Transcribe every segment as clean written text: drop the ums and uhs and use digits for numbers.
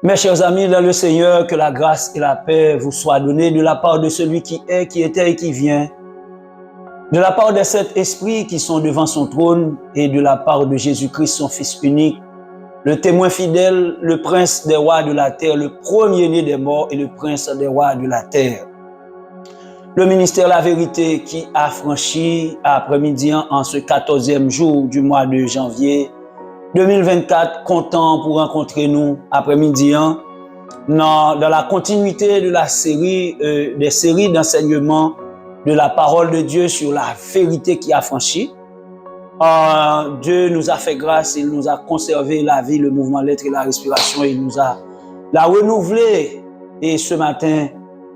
Mes chers amis, dans le Seigneur, que la grâce et la paix vous soient données de la part de celui qui est, qui était et qui vient, de la part des sept esprits qui sont devant son trône et de la part de Jésus-Christ, son Fils unique, le témoin fidèle, le prince des rois de la terre, le premier-né des morts et le prince des rois de la terre. Le ministère La Vérité qui a franchi après-midi en ce 14e jour du mois de janvier 2024, content pour rencontrer nous après-midi dans la continuité de la série, des séries d'enseignement de la parole de Dieu sur la vérité qui a franchi. Dieu nous a fait grâce, il nous a conservé la vie, le mouvement, l'être et la respiration, il nous a la renouvelé. Et ce matin,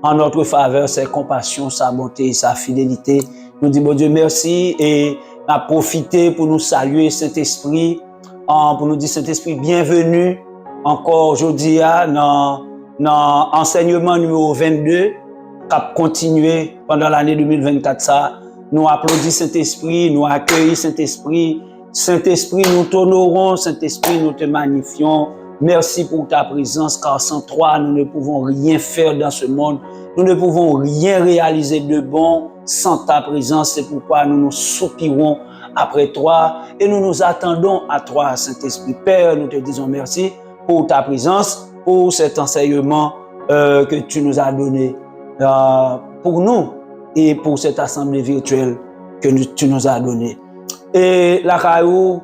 en notre faveur, sa compassion, sa bonté, sa fidélité. Nous disons, bon Dieu, merci et a profité pour nous saluer Saint-Esprit, pour nous dire Saint-Esprit, bienvenue encore aujourd'hui dans l'enseignement numéro 22, qui a continué pendant l'année 2024. Ça, nous applaudissons Saint-Esprit, nous accueillons Saint-Esprit. Saint-Esprit, nous t'honorons, Saint-Esprit, nous te magnifions. Merci pour ta présence, car sans toi, nous ne pouvons rien faire dans ce monde. Nous ne pouvons rien réaliser de bon sans ta présence. C'est pourquoi nous nous soupirons après toi et nous nous attendons à toi, Saint-Esprit. Père, nous te disons merci pour ta présence, pour cet enseignement que tu nous as donné pour nous et pour cette assemblée virtuelle que tu nous as donnée. Et la Caillou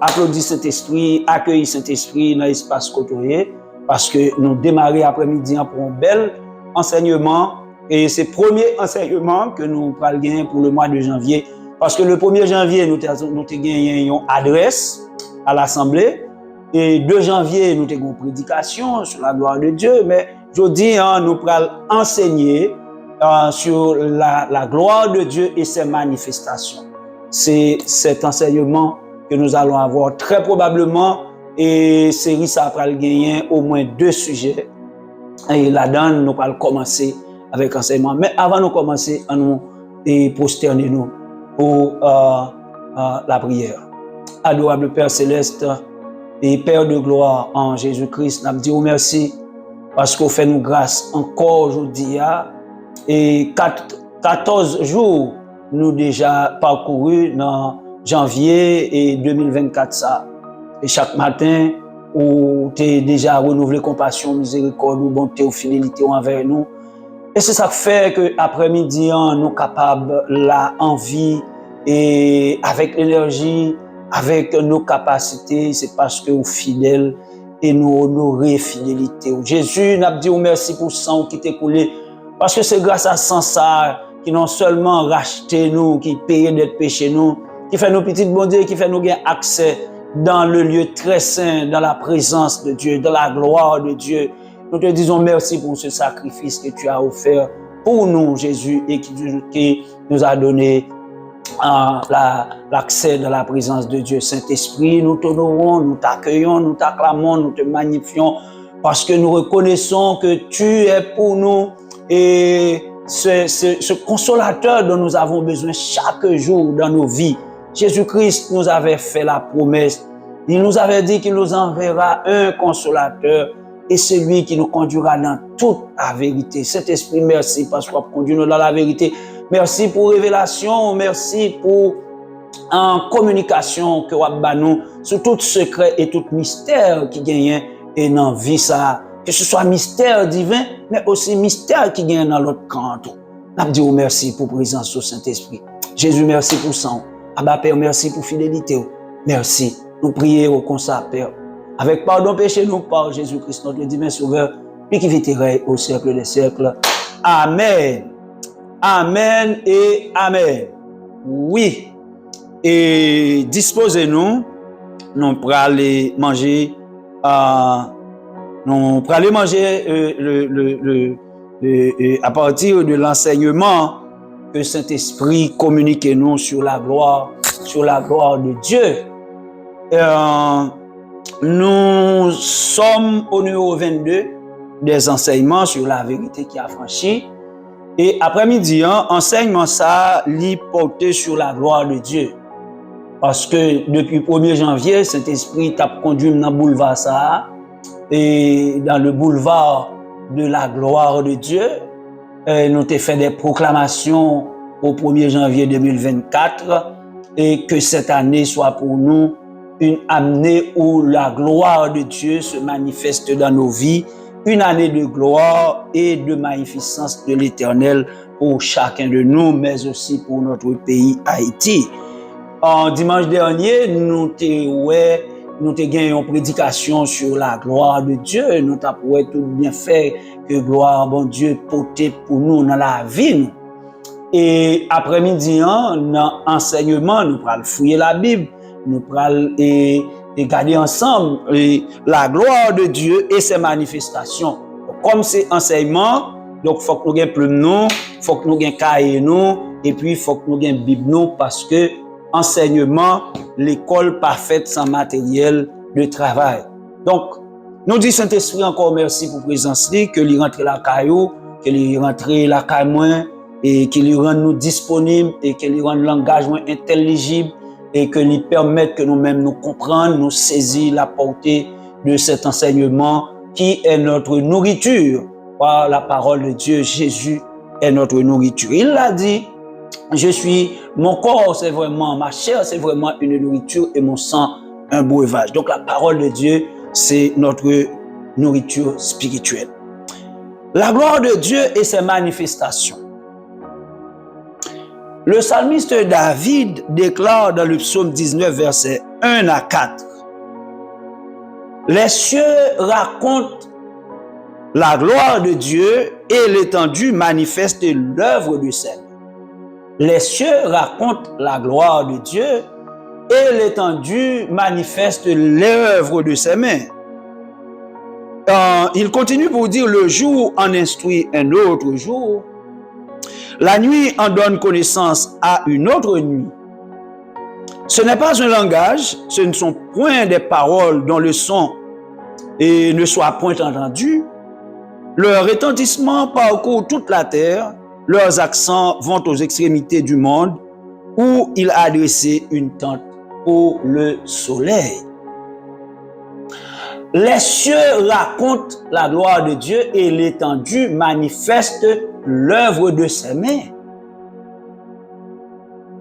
applaudit Saint-Esprit, accueille Saint-Esprit dans l'espace côtoyé, parce que nous démarrons après-midi pour un bel enseignement. Et c'est le premier enseignement que nous allons gagner pour le mois de janvier. Parce que le 1er janvier, nous avons gagné une adresse à l'Assemblée. Et 2 janvier, nous avons une prédication sur la gloire de Dieu. Mais aujourd'hui, nous allons enseigner sur la gloire de Dieu et ses manifestations. C'est cet enseignement que nous allons avoir très probablement. Et série, ça va gagner au moins 2 sujets. Et là-dedans, nous allons commencer avec l'enseignement. Mais avant de commencer, nous prosterner nous pour la prière. Adorable Père Céleste et Père de gloire en Jésus-Christ, nous disons merci parce qu'on fait nous grâce encore aujourd'hui. Et 14 jours, nous déjà parcouru dans janvier et 2024 ça. Et chaque matin, où tu es déjà renouvelé compassion, miséricorde, bonté, fidélité envers nous. Et c'est ça qui fait qu'après-midi, nous sommes capables, la envie et avec l'énergie, avec nos capacités, c'est parce que nous sommes fidèles et nous honorons fidélité. Jésus, nous dit merci pour le sang qui t'est coulé, parce que c'est grâce à sang ça qui non seulement racheté nous, qui paye notre péché nous, qui fait nos petites bon Dieu, qui fait nous gagner accès dans le lieu très saint, dans la présence de Dieu, dans la gloire de Dieu. Nous te disons merci pour ce sacrifice que tu as offert pour nous, Jésus, et qui nous a donné l'accès dans la présence de Dieu. Saint-Esprit, nous t'honorons, nous t'accueillons, nous t'acclamons, nous te magnifions, parce que nous reconnaissons que tu es pour nous et ce consolateur dont nous avons besoin chaque jour dans nos vies. Jésus-Christ nous avait fait la promesse. Il nous avait dit qu'il nous enverra un consolateur et celui qui nous conduira dans toute la vérité. Saint-Esprit, merci parce qu'on conduit nous dans la vérité. Merci pour révélation, merci pour communication que vous nous sur tout secret et tout mystère qui gagne et dans la vie ça. Que ce soit mystère divin, mais aussi mystère qui gagne dans l'autre camp. Nous disons merci pour la présence du Saint-Esprit. Jésus, merci pour ça. Abba Père, merci pour fidélité. Merci. Nous prions comme ça, Père. Avec pardon péché, nous par Jésus-Christ, notre divin Sauveur, lui qui vit au siècle des siècles. Amen. Amen et Amen. Oui. Et disposez-nous. Nous pour aller manger. Nous pour aller manger à partir de l'enseignement que Saint-Esprit communique nous sur la gloire de Dieu. Nous sommes au numéro 22 des enseignements sur la vérité qui a franchi. Et après-midi, enseignement ça, lit porté sur la gloire de Dieu. Parce que depuis le 1er janvier, Saint-Esprit t'a conduit dans le boulevard ça. et dans le boulevard de la gloire de Dieu. Nous avons fait des proclamations au 1er janvier 2024 et que cette année soit pour nous une année où la gloire de Dieu se manifeste dans nos vies, une année de gloire et de magnificence de l'Éternel pour chacun de nous, mais aussi pour notre pays Haïti. En dimanche dernier, nous avons gagné une prédication sur la gloire de Dieu. Nous avons tout bien fait que gloire, bon Dieu, porter pour nous dans la vie. Et après-midi, dans l'enseignement, nous allons fouiller la Bible, nous allons regarder ensemble la gloire de Dieu et ses manifestations. Donc, comme c'est enseignement, donc il faut que nous ayons plume nous, il faut que nous ayons cahier nous, et puis il faut que nous ayons Bible nous, parce que enseignement, l'école parfaite sans matériel de travail. Donc, nous disons Saint-Esprit encore merci pour la présence, que lui rentre la caillou, que lui rentre la caille et qu'il lui rende nous disponibles et qu'il lui rende l'engagement intelligible et que lui permette que nous-mêmes nous comprenions, nous saisir la portée de cet enseignement qui est notre nourriture. Par la parole de Dieu, Jésus est notre nourriture. Il l'a dit, mon corps c'est vraiment, ma chair c'est vraiment une nourriture et mon sang un breuvage. Donc la parole de Dieu c'est notre nourriture spirituelle. La gloire de Dieu et ses manifestations. Le psalmiste David déclare dans le psaume 19, versets 1 à 4. Les cieux racontent la gloire de Dieu et l'étendue manifeste l'œuvre de ses mains. Les cieux racontent la gloire de Dieu et l'étendue manifeste l'œuvre de ses mains. Il continue pour dire, le jour en instruit un autre jour, la nuit en donne connaissance à une autre nuit. Ce n'est pas un langage, ce ne sont point des paroles dont le son ne soit point entendu. Leur retentissement parcourt toute la terre, leurs accents vont aux extrémités du monde, où il a dressé une tente pour le soleil. Les cieux racontent la gloire de Dieu et l'étendue manifeste l'œuvre de ses mains.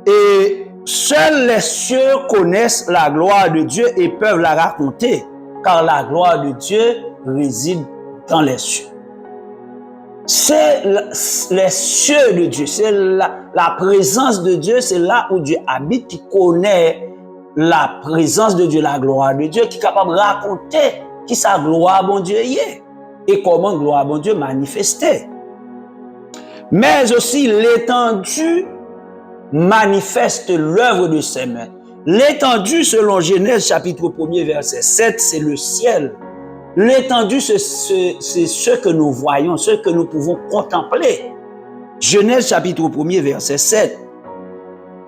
Et seuls les cieux connaissent la gloire de Dieu et peuvent la raconter, car la gloire de Dieu réside dans les cieux. C'est les cieux de Dieu, c'est la présence de Dieu, c'est là où Dieu habite, qui connaît la présence de Dieu, la gloire de Dieu, qui est capable de raconter qui sa gloire, bon Dieu, y est, et comment gloire, bon Dieu, manifestait. Mais aussi l'étendue manifeste l'œuvre de ses mains. L'étendue, selon Genèse chapitre 1er, verset 7, c'est le ciel. L'étendue, c'est ce que nous voyons, ce que nous pouvons contempler. Genèse chapitre 1er, verset 7.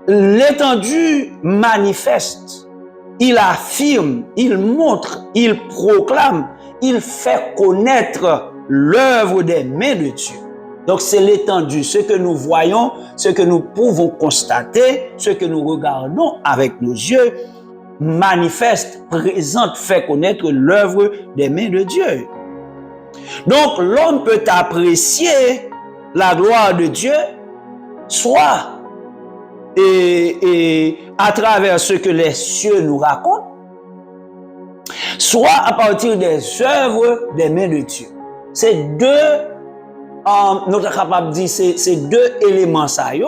L'étendue manifeste. Il affirme, il montre, il proclame, il fait connaître l'œuvre des mains de Dieu. Donc c'est l'étendue, ce que nous voyons, ce que nous pouvons constater, ce que nous regardons avec nos yeux, manifeste, présente, fait connaître l'œuvre des mains de Dieu. Donc l'homme peut apprécier la gloire de Dieu, soit et à travers ce que les cieux nous racontent, soit à partir des œuvres des mains de Dieu. C'est deux, nous sommes capables de dire, c'est deux éléments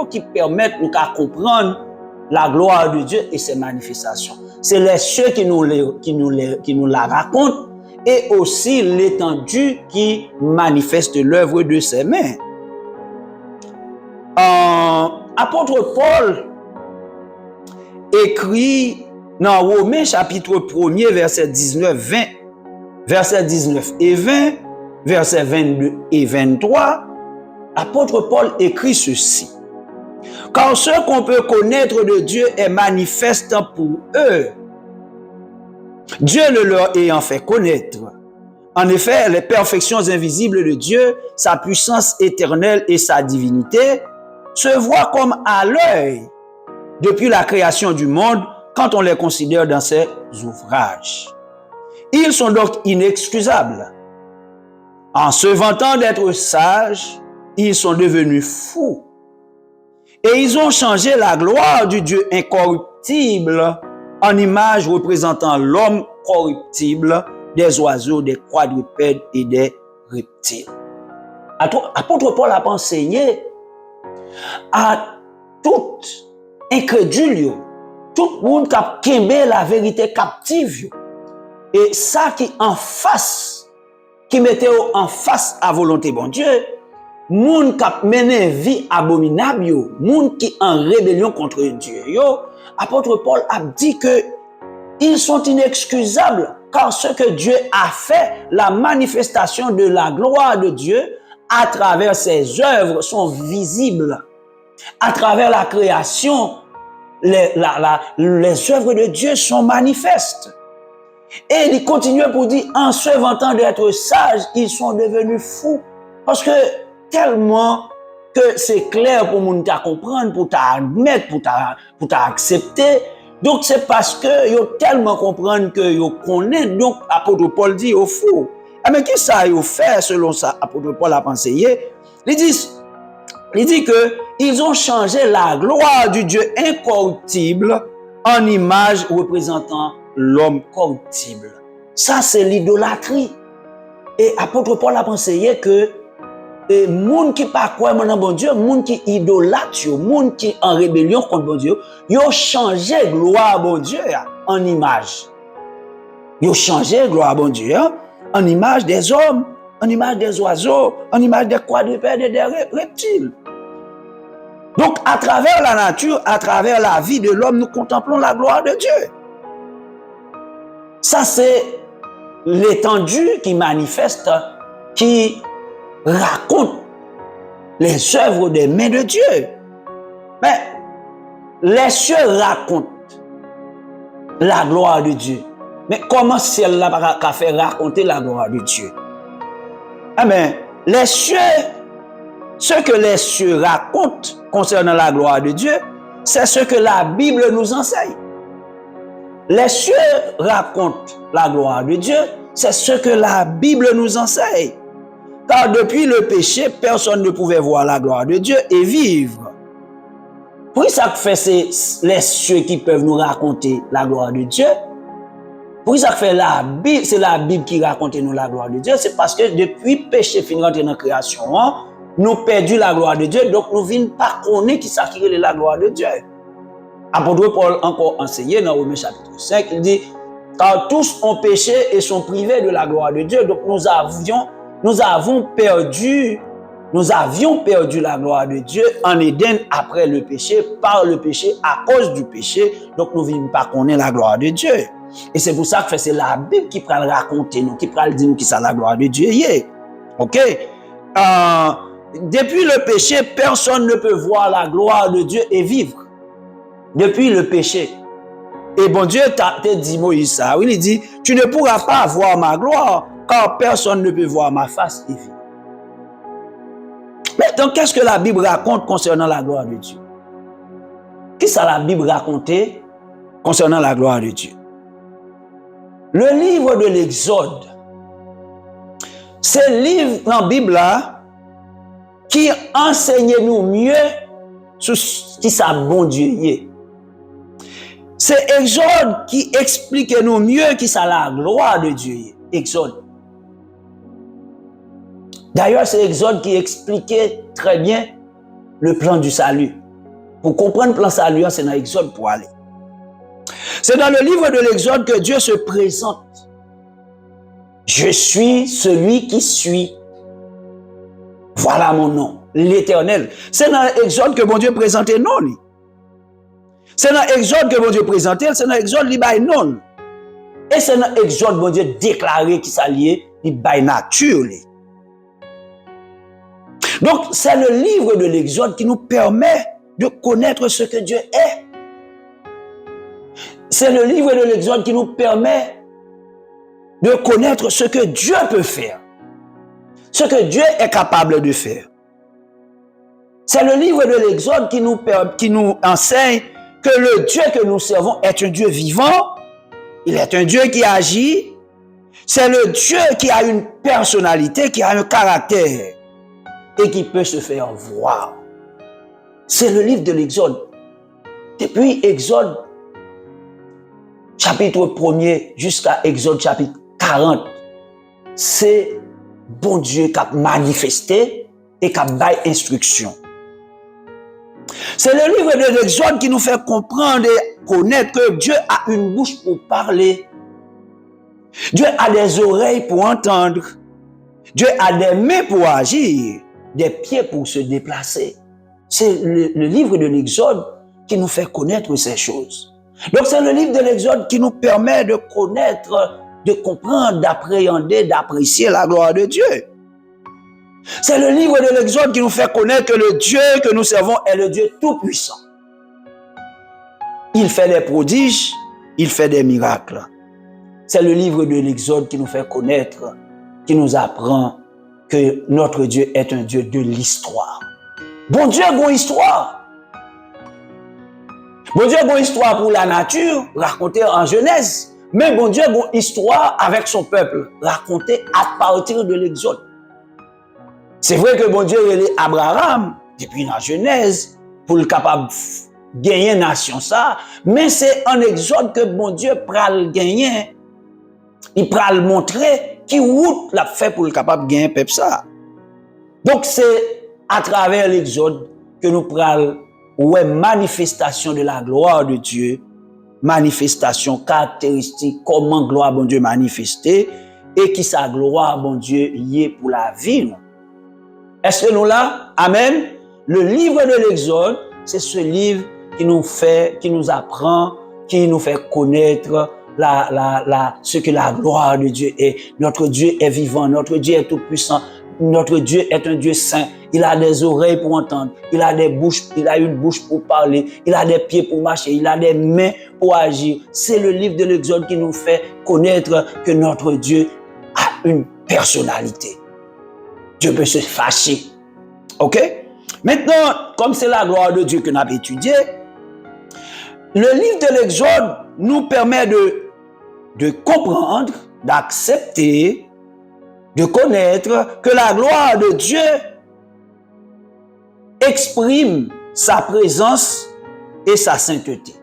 qui permettent de comprendre la gloire de Dieu et ses manifestations. C'est les cieux qui nous la racontent et aussi l'étendue qui manifeste l'œuvre de ses mains. Apôtre Paul écrit dans Romains chapitre 1er, verset 19 et 20, versets 22 et 23, apôtre Paul écrit ceci. Car ce qu'on peut connaître de Dieu est manifeste pour eux, Dieu le leur ayant fait connaître. En effet, les perfections invisibles de Dieu, sa puissance éternelle et sa divinité, se voient comme à l'œil depuis la création du monde quand on les considère dans ses ouvrages. Ils sont donc inexcusables. En se vantant d'être sages, ils sont devenus fous. Et ils ont changé la gloire du Dieu incorruptible en image représentant l'homme corruptible, des oiseaux, des quadrupèdes et des reptiles. Apôtre Paul a enseigné à tout incrédule, tout le monde qui a quitté la vérité captive. Et ça qui en face, qui mettait en face à volonté bon Dieu, moun qui a mené vie abominable, moun qui en rébellion contre Dieu, apôtre Paul a dit que ils sont inexcusables car ce que Dieu a fait, la manifestation de la gloire de Dieu à travers ses œuvres sont visibles. À travers la création, les œuvres de Dieu sont manifestes. Et il continue pour dire, en se vantant d'être sages, ils sont devenus fous. Parce que tellement que c'est clair pour nous comprendre, pour t'admettre, pour t'accepter. Donc c'est parce que ils tellement comprennent que ils connaissent. Donc apôtre Paul dit au fou. Mais qui ça ils fait selon ça apôtre Paul a pensé? Il dit que ils ont changé la gloire du Dieu incorruptible en image représentant l'homme corruptible. Ça c'est l'idolâtrie. Et apôtre Paul a pensé que les gens qui ne croient pas en bon Dieu, les gens qui idolâtrent, les gens qui sont en rébellion contre bon Dieu, ils ont changé gloire bon Dieu en image. Ils ont changé gloire bon Dieu en image des hommes, en image des oiseaux, en image des quadrupèdes et des reptiles. Donc, à travers la nature, à travers la vie de l'homme, nous contemplons la gloire de Dieu. Ça, c'est l'étendue qui manifeste, qui raconte les œuvres des mains de Dieu. Mais les cieux racontent la gloire de Dieu. Mais comment celle-là va faire raconter la gloire de Dieu? Ah ben, les cieux, ce que les cieux racontent concernant la gloire de Dieu, c'est ce que la Bible nous enseigne. Les cieux racontent la gloire de Dieu, c'est ce que la Bible nous enseigne. Car depuis le péché, personne ne pouvait voir la gloire de Dieu et vivre. Pour ça que fait les cieux qui peuvent nous raconter la gloire de Dieu. Pour ça que fait la Bible, c'est la Bible qui raconte nous la gloire de Dieu. C'est parce que depuis le péché fin rentré dans la création, nous perdu la gloire de Dieu, donc nous ne venons pas connaître qui s'acquiert la gloire de Dieu. Apôtre Paul encore enseigné dans Romains chapitre 5, il dit, car tous ont péché et sont privés de la gloire de Dieu, donc nous avions perdu la gloire de Dieu en Éden après le péché, par le péché, à cause du péché. Donc nous ne venons pas connaître la gloire de Dieu. Et c'est pour ça que c'est la Bible qui va raconter nous, qui va dire nous qui c'est la gloire de Dieu. Ok? Depuis le péché, personne ne peut voir la gloire de Dieu et vivre. Depuis le péché. Et bon Dieu t'a dit Moïse ça. Oui, il dit, tu ne pourras pas voir ma gloire, car personne ne peut voir ma face et vivre. Maintenant, qu'est-ce que la Bible raconte concernant la gloire de Dieu? Qu'est-ce que la Bible racontait concernant la gloire de Dieu? Le livre de l'Exode, c'est le livre dans la Bible là qui enseigne nous mieux sur qui ça bon Dieu est. C'est Exode qui explique nous mieux qui ça la gloire de Dieu est. Exode. D'ailleurs, c'est Exode qui expliquait très bien le plan du salut. Pour comprendre le plan salut, c'est dans Exode pour aller. C'est dans le livre de l'Exode que Dieu se présente. Je suis celui qui suis. Voilà mon nom, l'Éternel. C'est dans l'Exode que bon Dieu présentait non. C'est dans l'Exode que bon Dieu présentait, c'est dans l'Exode qu'il baille non. Et c'est dans l'Exode que bon Dieu déclarait qu'il s'alliait, il baille nature. Donc, c'est le livre de l'Exode qui nous permet de connaître ce que Dieu est. C'est le livre de l'Exode qui nous permet de connaître ce que Dieu peut faire. Ce que Dieu est capable de faire. C'est le livre de l'Exode qui nous enseigne que le Dieu que nous servons est un Dieu vivant. Il est un Dieu qui agit. C'est le Dieu qui a une personnalité, qui a un caractère et qui peut se faire voir. C'est le livre de l'Exode. Depuis Exode chapitre 1er jusqu'à Exode chapitre 40, c'est bon Dieu qui a manifesté et qui a donné instruction. C'est le livre de l'Exode qui nous fait comprendre et connaître que Dieu a une bouche pour parler. Dieu a des oreilles pour entendre. Dieu a des mains pour agir, des pieds pour se déplacer. C'est le livre de l'Exode qui nous fait connaître ces choses. Donc c'est le livre de l'Exode qui nous permet de connaître, de comprendre, d'appréhender, d'apprécier la gloire de Dieu. C'est le livre de l'Exode qui nous fait connaître que le Dieu que nous servons est le Dieu tout-puissant. Il fait des prodiges, il fait des miracles. C'est le livre de l'Exode qui nous fait connaître, qui nous apprend que notre Dieu est un Dieu de l'histoire. Bon Dieu a une histoire. Bon Dieu a une histoire pour la nature, racontée en Genèse. Mais bon Dieu a une histoire avec son peuple, racontée à partir de l'Exode. C'est vrai que bon Dieu est Abraham, depuis la Genèse, pour le capable de gagner nation ça, mais c'est en Exode que bon Dieu pral gagner, il pral montrer qui route l'a fait pour le capable de gagner peuple ça. Donc c'est à travers l'Exode que nous pral ouais manifestation de la gloire de Dieu, manifestation caractéristique comment gloire bon Dieu manifestée et qui sa gloire bon Dieu liée pour la vie. Est-ce que nous là? Amen. Le livre de l'Exode, c'est ce livre qui nous fait, qui nous apprend, qui nous fait connaître ce que la gloire de Dieu est. Notre Dieu est vivant, notre Dieu est tout puissant, notre Dieu est un Dieu saint. Il a des oreilles pour entendre, il a des bouches, il a une bouche pour parler, il a des pieds pour marcher, il a des mains pour agir. C'est le livre de l'Exode qui nous fait connaître que notre Dieu a une personnalité. Dieu peut se fâcher. OK? Maintenant, comme c'est la gloire de Dieu que nous avons étudié, le livre de l'Exode nous permet de comprendre, d'accepter, de connaître que la gloire de Dieu exprime sa présence et sa sainteté.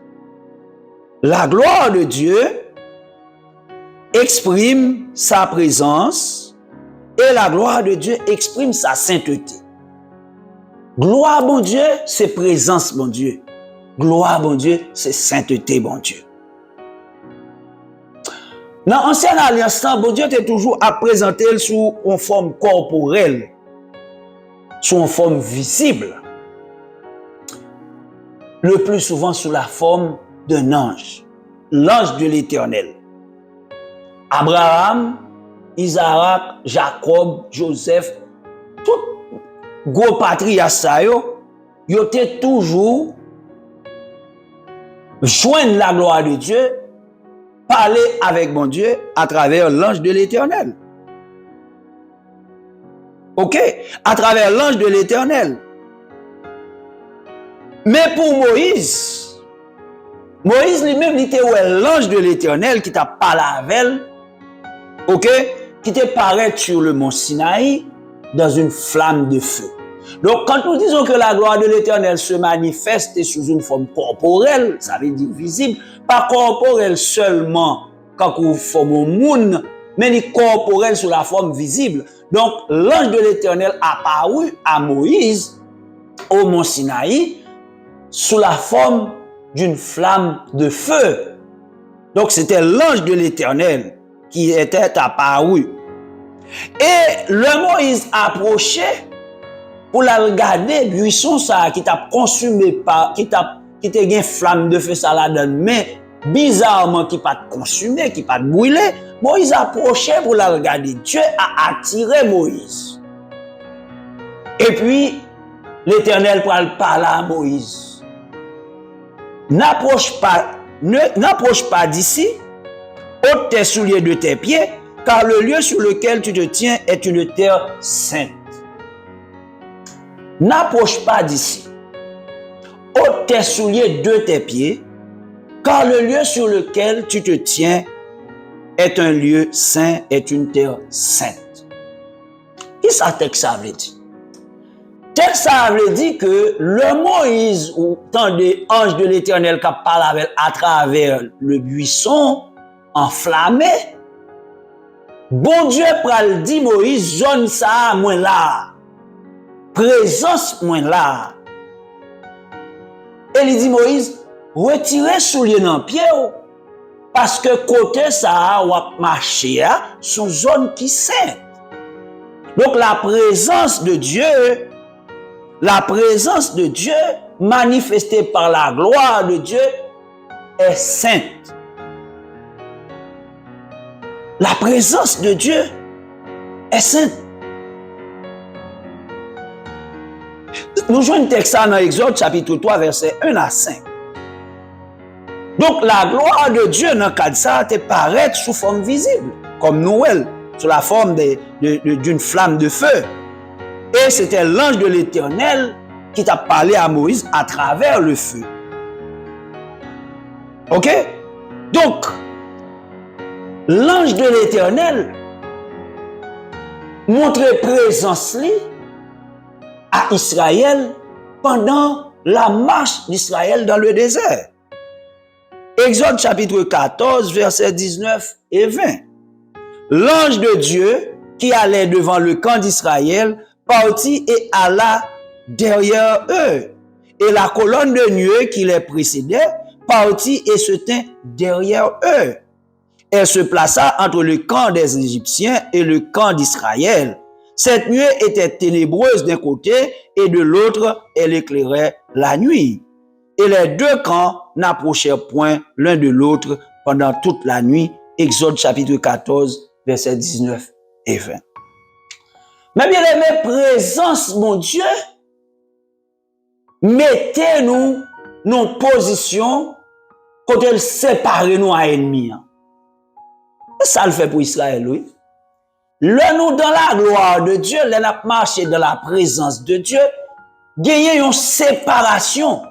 La gloire de Dieu exprime sa présence et la gloire de Dieu exprime sa sainteté. Gloire, bon Dieu, c'est présence, bon Dieu. Gloire, bon Dieu, c'est sainteté, bon Dieu. Dans l'ancienne alliance, bon Dieu était toujours à présenter sous une forme corporelle, sous une forme visible. Le plus souvent sous la forme d'un ange, l'ange de l'Éternel. Abraham, Isaac, Jacob, Joseph, tout gros patriarche ça yo étaient toujours joindre la gloire de Dieu, parler avec bon Dieu à travers l'ange de l'Éternel. OK? À travers l'ange de l'Éternel. Mais pour Moïse lui-même, il était l'ange de l'Éternel qui t'a parlé avec elle. OK? Qui te paraît sur le mont Sinaï dans une flamme de feu. Donc, quand nous disons que la gloire de l'Éternel se manifeste sous une forme corporelle, ça veut dire visible, pas corporelle seulement quand on forme un monde, mais il est corporel sous la forme visible. Donc, l'ange de l'Éternel apparut à Moïse au mont Sinaï sous la forme d'une flamme de feu. Donc, c'était l'ange de l'Éternel qui était apparu. Et le Moïse approchait pour la regarder, buisson ça qui t'a consumé par, qui t'a une flamme de feu ça la donne, mais bizarrement qui pas consumé, qui pas brûlé. Moïse approchait pour la regarder. Dieu a attiré Moïse. Et puis l'Éternel parle à Moïse. N'approche pas d'ici, ôte tes souliers de tes pieds, car le lieu sur lequel tu te tiens est une terre sainte. N'approche pas d'ici, ôte tes souliers de tes pieds, car le lieu sur lequel tu te tiens est un lieu saint, est une terre sainte. Qui ça texte ça veut dire? Texte ça veut dire que le Moïse, ou tant des anges de l'Éternel qui parlent à travers le buisson enflammé, bon Dieu pral dit Moïse, zone ça moins là, présence moins là. Et il dit Moïse, retirez soulier dans pied parce que côté ça ou marcher son zone qui sainte. Donc la présence de Dieu manifestée par la gloire de Dieu est sainte. La présence de Dieu est sainte. Nous jouons un texte dans Exode chapitre 3 verset 1 à 5. Donc la gloire de Dieu dans le cadre de ça te paraît sous forme visible, comme Noël, sous la forme d'une flamme de feu. Et c'était l'ange de l'Éternel qui t'a parlé à Moïse à travers le feu. Ok? Donc, l'ange de l'Éternel montrait présence à Israël pendant la marche d'Israël dans le désert. Exode chapitre 14, versets 19 et 20. L'ange de Dieu qui allait devant le camp d'Israël partit et alla derrière eux. Et la colonne de nuée qui les précédait partit et se tint derrière eux. Elle se plaça entre le camp des Égyptiens et le camp d'Israël. Cette nuée était ténébreuse d'un côté et de l'autre, elle éclairait la nuit. Et les deux camps n'approchèrent point l'un de l'autre pendant toute la nuit. Exode chapitre 14, versets 19 et 20. Mais bien aimé, présence, mon Dieu, mettez-nous nos positions quand elle sépare nous à ennemis. Ça le fait pour Israël, oui. Le nous dans la gloire de Dieu, le n'a marché dans la présence de Dieu, gagner une séparation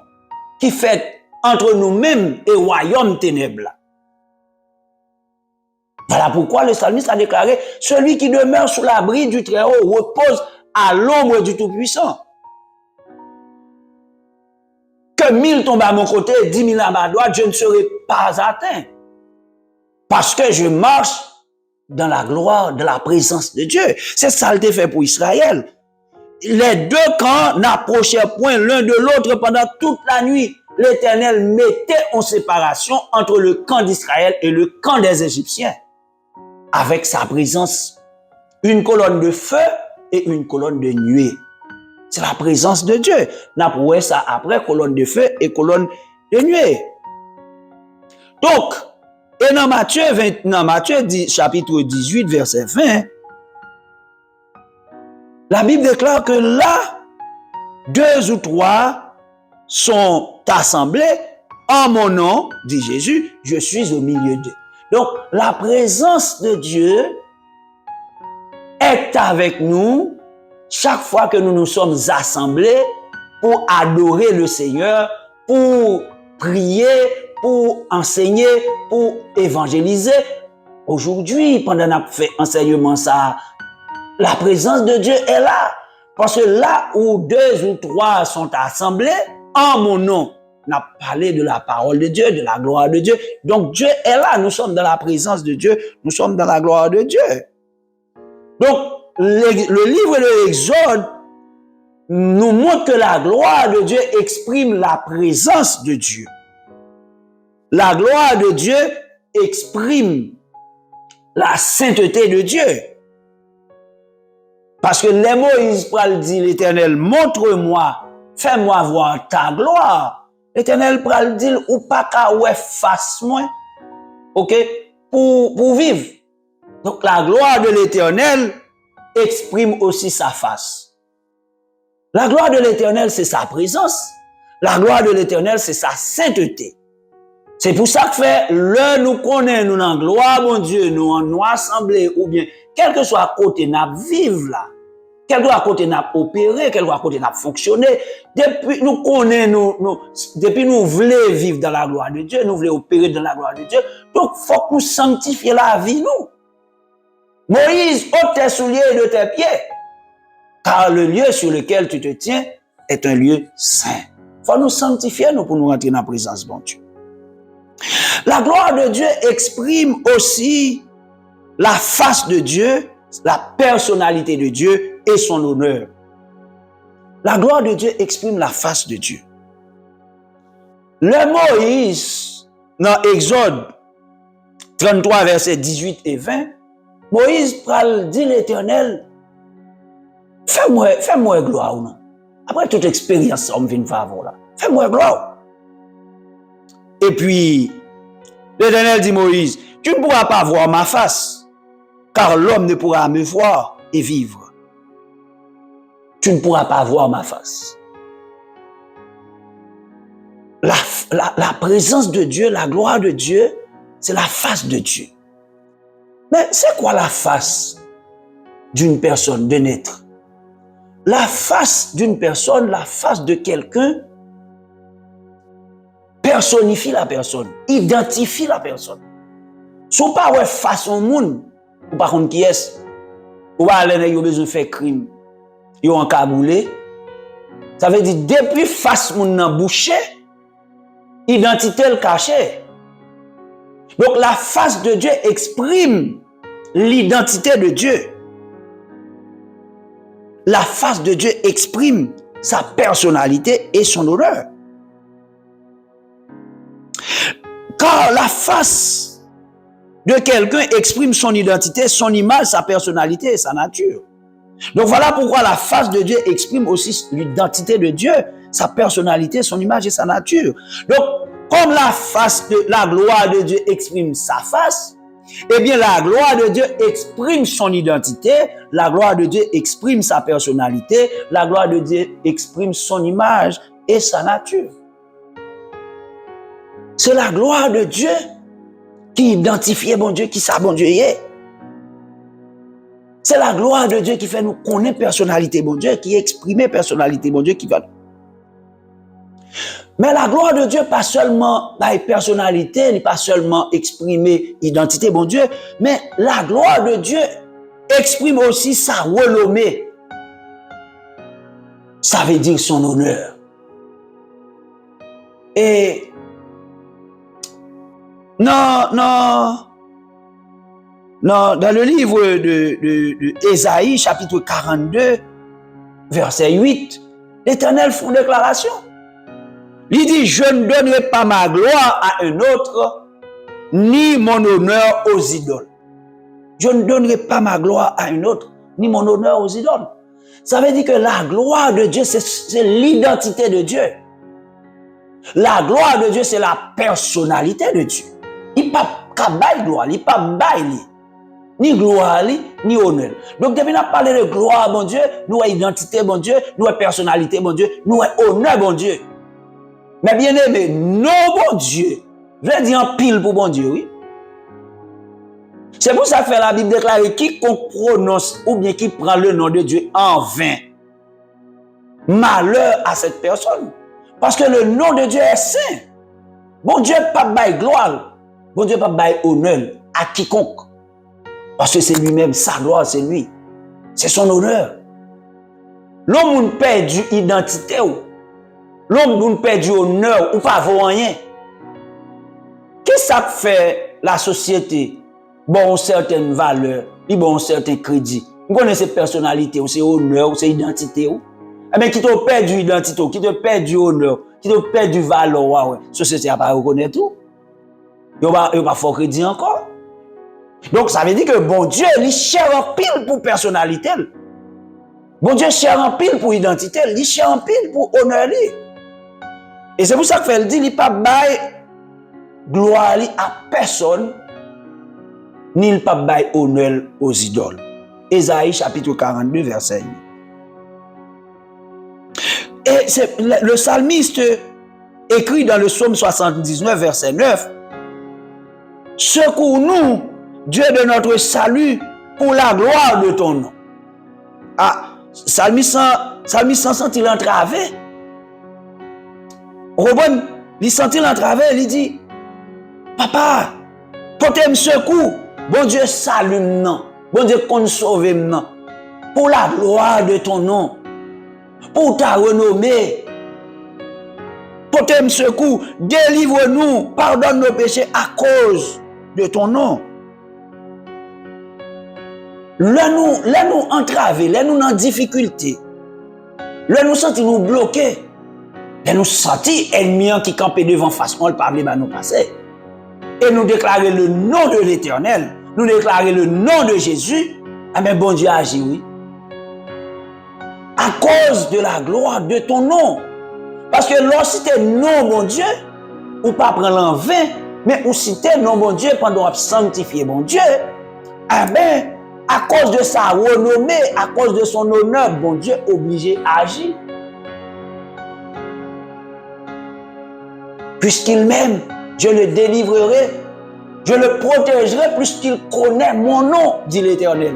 qui fait entre nous-mêmes et le royaume ténèbres. Voilà pourquoi le psalmiste a déclaré, celui qui demeure sous l'abri du Très-Haut repose à l'ombre du Tout-Puissant. Que 1000 tombent à mon côté, 10 000 à ma droite, je ne serai pas atteint. Parce que je marche dans la gloire de la présence de Dieu. C'est ça le fait pour Israël. Les deux camps n'approchaient point l'un de l'autre pendant toute la nuit. L'Éternel mettait en séparation entre le camp d'Israël et le camp des Égyptiens. Avec sa présence, une colonne de feu et une colonne de nuée. C'est la présence de Dieu. N'approuvé ça après, colonne de feu et colonne de nuée. Donc, et dans Matthieu chapitre 18, verset 20, la Bible déclare que là, 2 ou 3 sont assemblés en mon nom, dit Jésus, je suis au milieu d'eux. Donc, la présence de Dieu est avec nous chaque fois que nous nous sommes assemblés pour adorer le Seigneur, pour prier, pour enseigner, pour évangéliser. Aujourd'hui, pendant qu'on fait enseignement ça, la présence de Dieu est là. Parce que là où 2 ou 3 sont assemblés, en mon nom, on a parlé de la parole de Dieu, de la gloire de Dieu. Donc Dieu est là, nous sommes dans la présence de Dieu, nous sommes dans la gloire de Dieu. Donc le livre de l'Exode nous montre que la gloire de Dieu exprime la présence de Dieu. La gloire de Dieu exprime la sainteté de Dieu. Parce que les Moïse pral dit l'Éternel, montre-moi, fais-moi voir ta gloire. L'Éternel pral dit ou pas qu'à ouais face moi. OK, pour vivre. Donc la gloire de l'Éternel exprime aussi sa face. La gloire de l'Éternel, c'est sa présence. La gloire de l'Éternel, c'est sa sainteté. C'est pour ça que fait le nous connaît nous dans gloire mon Dieu, nous en nous assemblés ou bien quel que soit côté nous vivre là. Quel droit côté n'a opéré, quel droit côté n'a fonctionné. Depuis nous connaissons, depuis nous voulons vivre dans la gloire de Dieu, nous voulons opérer dans la gloire de Dieu. Donc, il faut que nous sanctifions la vie, nous. Moïse, ôte tes souliers de tes pieds, car le lieu sur lequel tu te tiens est un lieu saint. Il faut nous sanctifier, nous, pour nous rentrer dans la présence de bon Dieu. La gloire de Dieu exprime aussi la face de Dieu, la personnalité de Dieu et son honneur. La gloire de Dieu exprime la face de Dieu. Le Moïse, dans Exode 33, versets 18 et 20, Moïse dit l'Éternel, fais-moi gloire ou non. Après toute expérience, on me vient faire là. Fais-moi gloire. Et puis, l'Éternel dit Moïse, tu ne pourras pas voir ma face, car l'homme ne pourra me voir et vivre. Tu ne pourras pas voir ma face. La présence de Dieu, la gloire de Dieu, c'est la face de Dieu. Mais c'est quoi la face d'une personne, d'un être? La face d'une personne, la face de quelqu'un, personnifie la personne, identifie la personne. Si vous n'avez pas face au monde, ou par contre qui est, ou pas aller dans besoin de faire crime, ils ont encaboulé. Ça veut dire depuis face moun nan bouché, identité le caché. Donc la face de Dieu exprime l'identité de Dieu. La face de Dieu exprime sa personnalité et son honneur. Car la face de quelqu'un exprime son identité, son image, sa personnalité et sa nature. Donc voilà pourquoi la face de Dieu exprime aussi l'identité de Dieu, sa personnalité, son image et sa nature. Donc, comme la face de la gloire de Dieu exprime sa face, eh bien la gloire de Dieu exprime son identité, la gloire de Dieu exprime sa personnalité, la gloire de Dieu exprime son image et sa nature. C'est la gloire de Dieu qui identifie bon Dieu, qui sait bon Dieu est. C'est la gloire de Dieu qui fait nous connaître personnalité bon Dieu, qui exprime personnalité bon Dieu qui va. Mais la gloire de Dieu pas seulement la personnalité, n'est pas seulement exprimer identité bon Dieu, mais la gloire de Dieu exprime aussi sa renommée. Ça veut dire son honneur. Et non, dans le livre de Ésaïe, chapitre 42, verset 8, l'Éternel fait une déclaration. Il dit, je ne donnerai pas ma gloire à un autre, ni mon honneur aux idoles. Je ne donnerai pas ma gloire à un autre, ni mon honneur aux idoles. Ça veut dire que la gloire de Dieu, c'est l'identité de Dieu. La gloire de Dieu, c'est la personnalité de Dieu. Il n'y a pas de gloire, il n'y a pas de ni gloire, ni honneur. Donc, depuis qu'on a parlé de gloire, bon Dieu, nous avons identité, bon Dieu, nous avons personnalité, bon Dieu, nous avons honneur, bon Dieu. Mais bien aimé, non, bon Dieu. Je veux dire en pile pour bon Dieu, oui. C'est pour ça que la Bible déclare quiconque prononce ou bien qui prend le nom de Dieu en vain. Malheur à cette personne. Parce que le nom de Dieu est saint. Bon Dieu pas bail gloire. Bon Dieu pas bail honneur à quiconque. Parce que c'est lui-même, sa gloire, c'est lui. C'est son honneur. L'homme qui perd l'identité, l'homme qui perd l'honneur, ou pas avoir rien. Qu'est-ce que ça fait la société? Bon, certaines valeurs, bon, certains crédits. Vous connaissez personnalité, c'est honneur, c'est identité. Mais qui te perd l'identité, qui te perd l'honneur, qui te perd du valeur, la société n'a pas reconnaître tout. Il n'y a pas fort crédit encore. Donc, ça veut dire que bon Dieu, il cherche en pile pour personnalité. Bon Dieu cherche en pile pour identité, il cherche en pile pour honneur. Et c'est pour ça qu'il dit, il n'y a pas de gloire à personne, ni il n'y a pas de honneur aux idoles. Ésaïe chapitre 42, verset 8. Et c'est le psalmiste écrit dans le psaume 79, verset 9, « Secours-nous, Dieu de notre salut, pour la gloire de ton nom. » Ah, Salmiste sent-il entravé. Robin, il sent-il entravé, il dit, papa, portez-moi secours. Bon Dieu, salue non. Bon Dieu, qu'on sauve non. Pour la gloire de ton nom. Pour ta renommée. Portez-moi secours. Délivre-nous. Pardonne nos péchés à cause de ton nom. Là nous entravés, là nous en difficulté. Là nous sentons nous bloqués. Là nous sentons ennemis qui campent devant face nous parler à nous passer. Et nous déclarer le nom de l'Éternel. Nous déclarer le nom de Jésus. Ah mais bon Dieu agit, oui. À cause de la gloire de ton nom. Parce que lorsque tu non, mon Dieu, ou pas prendre en vain, mais ou citer non, mon Dieu, pendant sanctifier mon Dieu, ah ben, à cause de sa renommée, à cause de son honneur, bon Dieu obligé à agir. Puisqu'il m'aime, je le délivrerai, je le protégerai puisqu'il connaît mon nom, dit l'Éternel.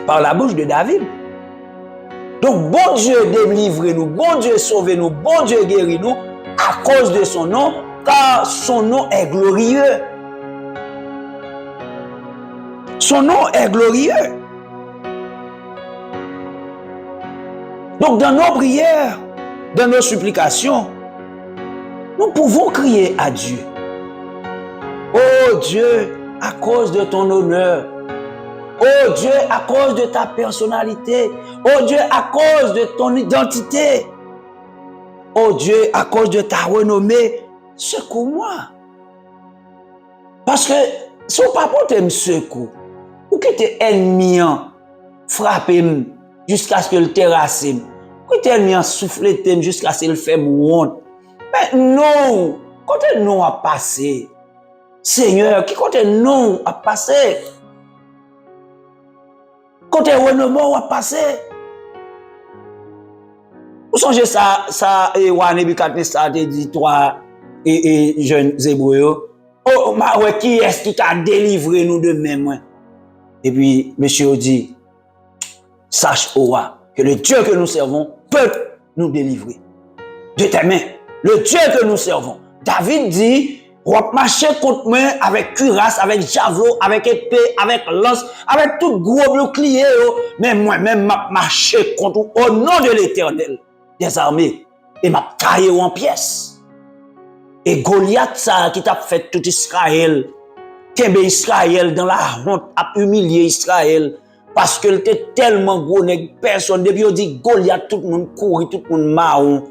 Par la bouche de David. Donc, bon Dieu délivre-nous, bon Dieu sauve-nous, bon Dieu guérit-nous à cause de son nom, car son nom est glorieux. Son nom est glorieux. Donc, dans nos prières, dans nos supplications, nous pouvons crier à Dieu. Oh Dieu, à cause de ton honneur. Oh Dieu, à cause de ta personnalité. Oh Dieu, à cause de ton identité. Oh Dieu, à cause de ta renommée, secours-moi. Parce que si on ne pas porter un secours, ou que tes ennemis frappent jusqu'à ce que le terrasse, ou que tes ennemis soufflent jusqu'à ce que le fait honte. Mais non, quand un non a passé, Seigneur, qui quand un non a passé, quand un renommement a passé, vous songez ça, et Nebuchadnezzar a dit, toi, et jeunes Hébreux, oh, qui est-ce qui t'a délivré nous de même? Et puis, monsieur dit, sache, ô roi, que le Dieu que nous servons peut nous délivrer de tes mains. Le Dieu que nous servons. David dit, on va marcher contre moi avec cuirasse, avec javelot, avec épée, avec lance, avec tout gros bouclier. Mais moi-même, je marcher contre vous au nom de l'Éternel des armées. Et m'a taillé en pièces. Et Goliath, ça, qui t'a fait tout Israël, Kembe Israël dans la honte, a humilié Israël. Parce que était tellement gros, personne, depuis on dit Goliath, tout le monde courit, tout le monde marron.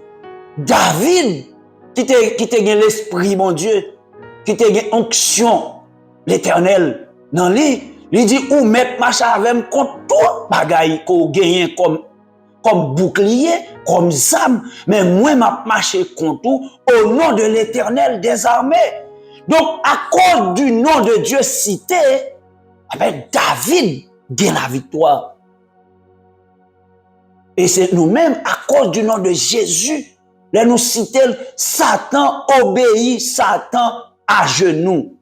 David, qui te gagne l'esprit, mon Dieu, qui te gagne onction, l'Éternel, dans lui, il dit, ou mettre marche avec contre tout bagaille qu'on gagne comme bouclier, comme zame, mais moi, m'a marché contre tout au nom de l'Éternel des armées. Donc, à cause du nom de Dieu cité, David gagne la victoire. Et c'est nous-mêmes, à cause du nom de Jésus, là nous citons, Satan obéit, Satan à genoux.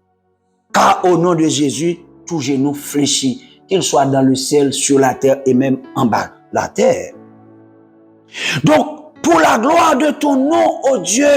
Car au nom de Jésus, tout genou fléchit, qu'il soit dans le ciel, sur la terre et même en bas de la terre. Donc, pour la gloire de ton nom, oh Dieu,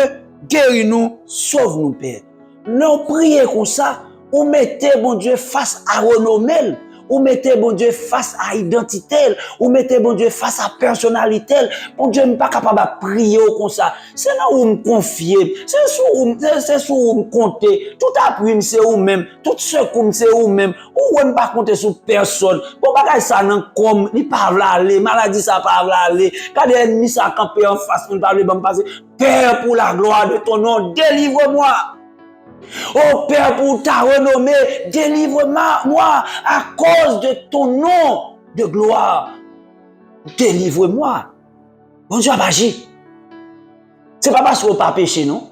guéris-nous, sauve-nous, Père. Nous prions comme ça, ou mettez, bon Dieu, face à renommée, ou mettez, bon Dieu, face à identité, ou mettez, bon Dieu, face à personnalité. Bon Dieu, je ne suis pas capable de prier comme ça. C'est là où je me confie, c'est sur où je me compte. Tout appui, c'est vous-même, tout secours, c'est vous-même. Ou je ne pas compter sur personne. Bon, bagay ça non comme, il pas aller, maladie ça pas aller. Quand les ennemis ça camper en face, on parle bon passer. Père, pour la gloire de ton nom, délivre-moi. Oh Père, pour ta renommée, délivre-moi à cause de ton nom de gloire. Délivre-moi. Bon Dieu a agi. C'est pas parce qu'on n'a pas péché, non?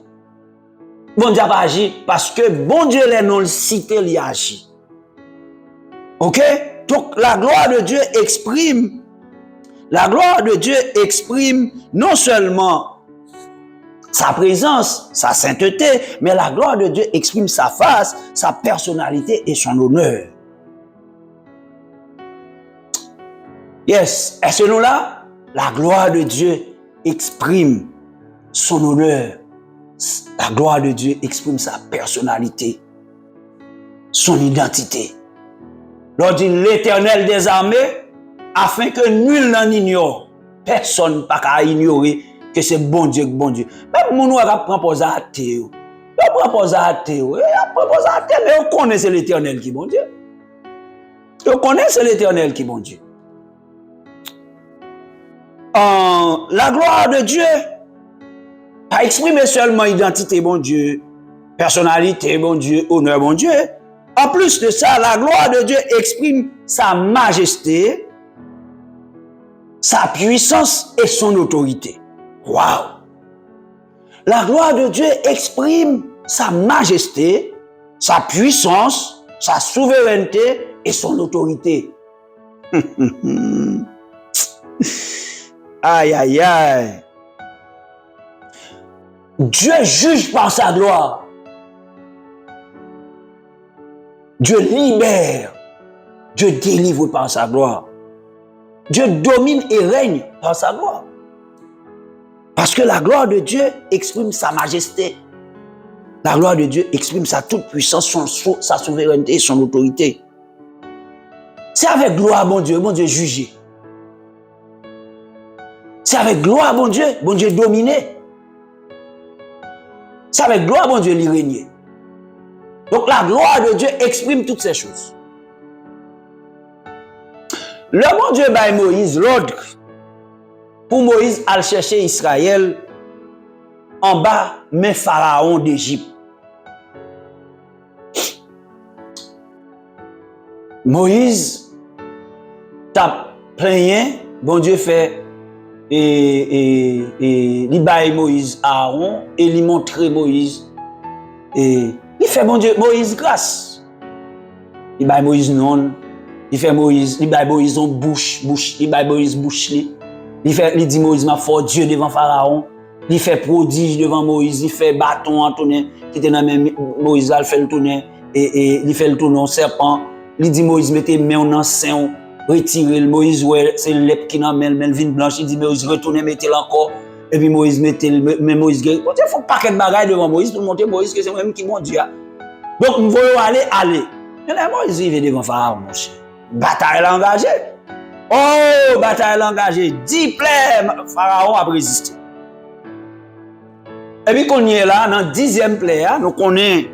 Bon Dieu a agi parce que bon Dieu les non cité, il a agi. Ok? Donc la gloire de Dieu exprime non seulement sa présence, sa sainteté, mais la gloire de Dieu exprime sa face, sa personnalité et son honneur. Yes. Et selon là, la gloire de Dieu exprime son honneur. La gloire de Dieu exprime sa personnalité, son identité. Lors dit l'Éternel des armées, afin que nul n'en ignore. Personne n'a qu'à ignorer que c'est bon Dieu, bon Dieu. Même mon ouah prend pour ça athée. Il prend pour ça athée. Il prend pour ça athée, mais on connaît c'est l'Éternel qui bon Dieu. On connaît c'est l'Éternel qui bon Dieu. La gloire de Dieu a exprimé seulement identité bon Dieu, personnalité bon Dieu, honneur bon Dieu. En plus de ça, la gloire de Dieu exprime sa majesté, sa puissance et son autorité. Waouh! La gloire de Dieu exprime sa majesté, sa puissance, sa souveraineté et son autorité. Aïe, aïe, aïe. Dieu juge par sa gloire. Dieu libère. Dieu délivre par sa gloire. Dieu domine et règne par sa gloire. Parce que la gloire de Dieu exprime sa majesté. La gloire de Dieu exprime sa toute-puissance, sa souveraineté et son autorité. C'est avec gloire, bon Dieu juger. C'est avec gloire, bon Dieu dominer. C'est avec gloire, bon Dieu, lui régner. Donc la gloire de Dieu exprime toutes ces choses. Le bon Dieu baille Moïse l'ordre pour Moïse aller chercher Israël en bas, mais Pharaon d'Égypte. Moïse t'a plaigné, bon Dieu fait il baille Moïse à Aaron et il montre Moïse et il fait bon Dieu Moïse grâce. Il baille Moïse non, il fait Moïse, il baille Moïse en bouche, il baille Moïse bouche il dit Moïse m'a fort Dieu devant Pharaon, il fait prodige devant Moïse, il fait bâton en tourner qui était dans même Moïse il fait le tourner et il fait le tourner en serpent, il dit Moïse mettez main en sein retirer le Moïse ouais c'est l'ép qui n'a même vin blanche, il dit Moïse retourner mettez encore et puis Moïse mettez mais Moïse il faut paquet de bagaille devant Moïse pour montrer Moïse que c'est moi-même qui bon Dieu. Donc vous voyez aller et là Moïse il vient devant Pharaon mon cher. Bataille engagée. Oh, bataille engagée. 10 plaies, Pharaon a résisté. Et puis, qu'on y est là, dans 10e plaie, nous connaissons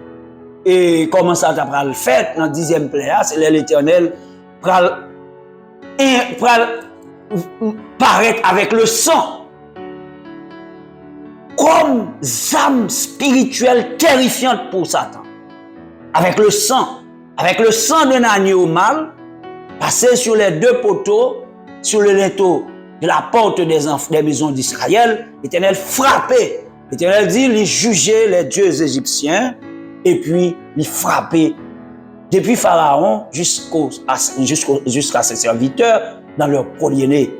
et comment ça t'a le fait, dans 10e plaie, c'est l'Éternel paraître avec le sang comme âme spirituelle terrifiante pour Satan. Avec le sang d'un agneau mâle, passé sur les 2 poteaux, sur le linteau de la porte des maisons d'Israël, l'Éternel frappait. L'Éternel dit, il jugeait les dieux égyptiens, et puis il frappait depuis Pharaon jusqu'à ses serviteurs dans leur premier-né.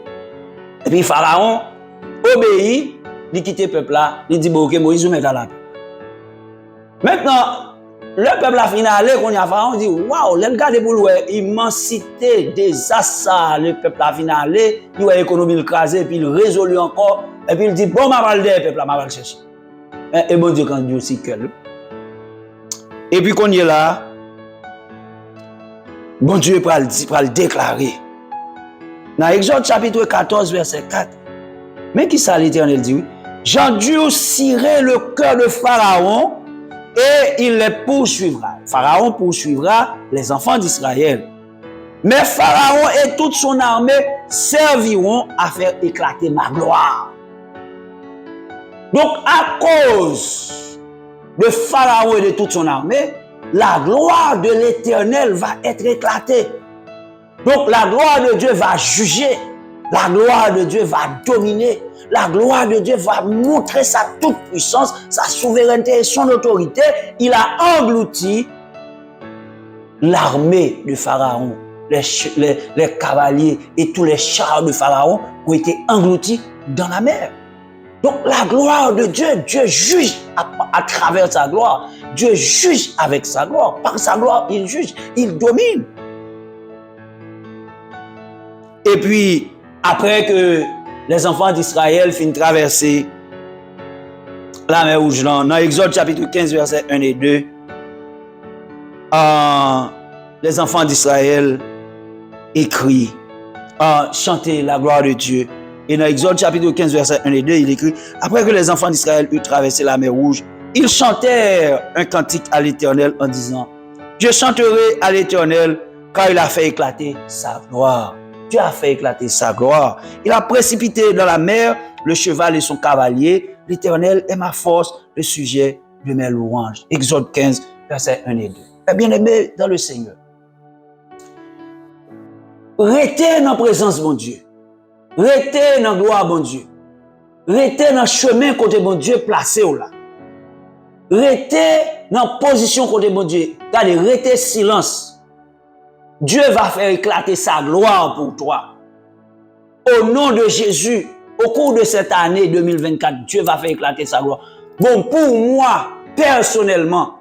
Et puis Pharaon obéit, il quitte le peuple là, il dit, bon, ok, Moïse, vous mettez à la paix. Maintenant, le peuple a finalé, quand il y a Pharaon, dit, waouh, le gars de Bouloué, immensité, désastre, le peuple a finalé, il a l'économie écrasée, puis il résolut encore, et puis il dit, bon, ma valde, le peuple a mal cherché. Et bon Dieu, quand Dieu aussi que et puis quand il est là, bon Dieu va le déclarer. Dans Exode chapitre 14, verset 4, mais qui ça l'Éternel dit, j'endurcirai le cœur de Pharaon, et il les poursuivra. Pharaon poursuivra les enfants d'Israël. Mais Pharaon et toute son armée serviront à faire éclater ma gloire. Donc, à cause de Pharaon et de toute son armée, la gloire de l'Éternel va être éclatée. Donc, la gloire de Dieu va juger. La gloire de Dieu va dominer. La gloire de Dieu va montrer sa toute-puissance, sa souveraineté et son autorité. Il a englouti l'armée de Pharaon. Les cavaliers et tous les chars de Pharaon ont été engloutis dans la mer. Donc la gloire de Dieu, Dieu juge à travers sa gloire. Dieu juge avec sa gloire. Par sa gloire, il juge, il domine. Et puis, après que les enfants d'Israël finissent traverser la mer Rouge, dans Exode chapitre 15, versets 1 et 2, les enfants d'Israël écrivent, chanter la gloire de Dieu. Et dans Exode chapitre 15, verset 1 et 2, il écrit, après que les enfants d'Israël eurent traversé la mer Rouge, ils chantèrent un cantique à l'Éternel en disant, je chanterai à l'Éternel car il a fait éclater sa gloire. Dieu a fait éclater sa gloire. Il a précipité dans la mer le cheval et son cavalier. L'Éternel est ma force, le sujet de mes louanges. Exode 15, verset 1 et 2. Eh bien aimé dans le Seigneur, restez dans la présence de mon Dieu. Restez dans la gloire de mon Dieu. Restez dans le chemin côté mon Dieu placé là. Restez dans la position côté mon Dieu. Regardez, restez silence. Dieu va faire éclater sa gloire pour toi. Au nom de Jésus, au cours de cette année 2024, Dieu va faire éclater sa gloire. Bon, pour moi, personnellement,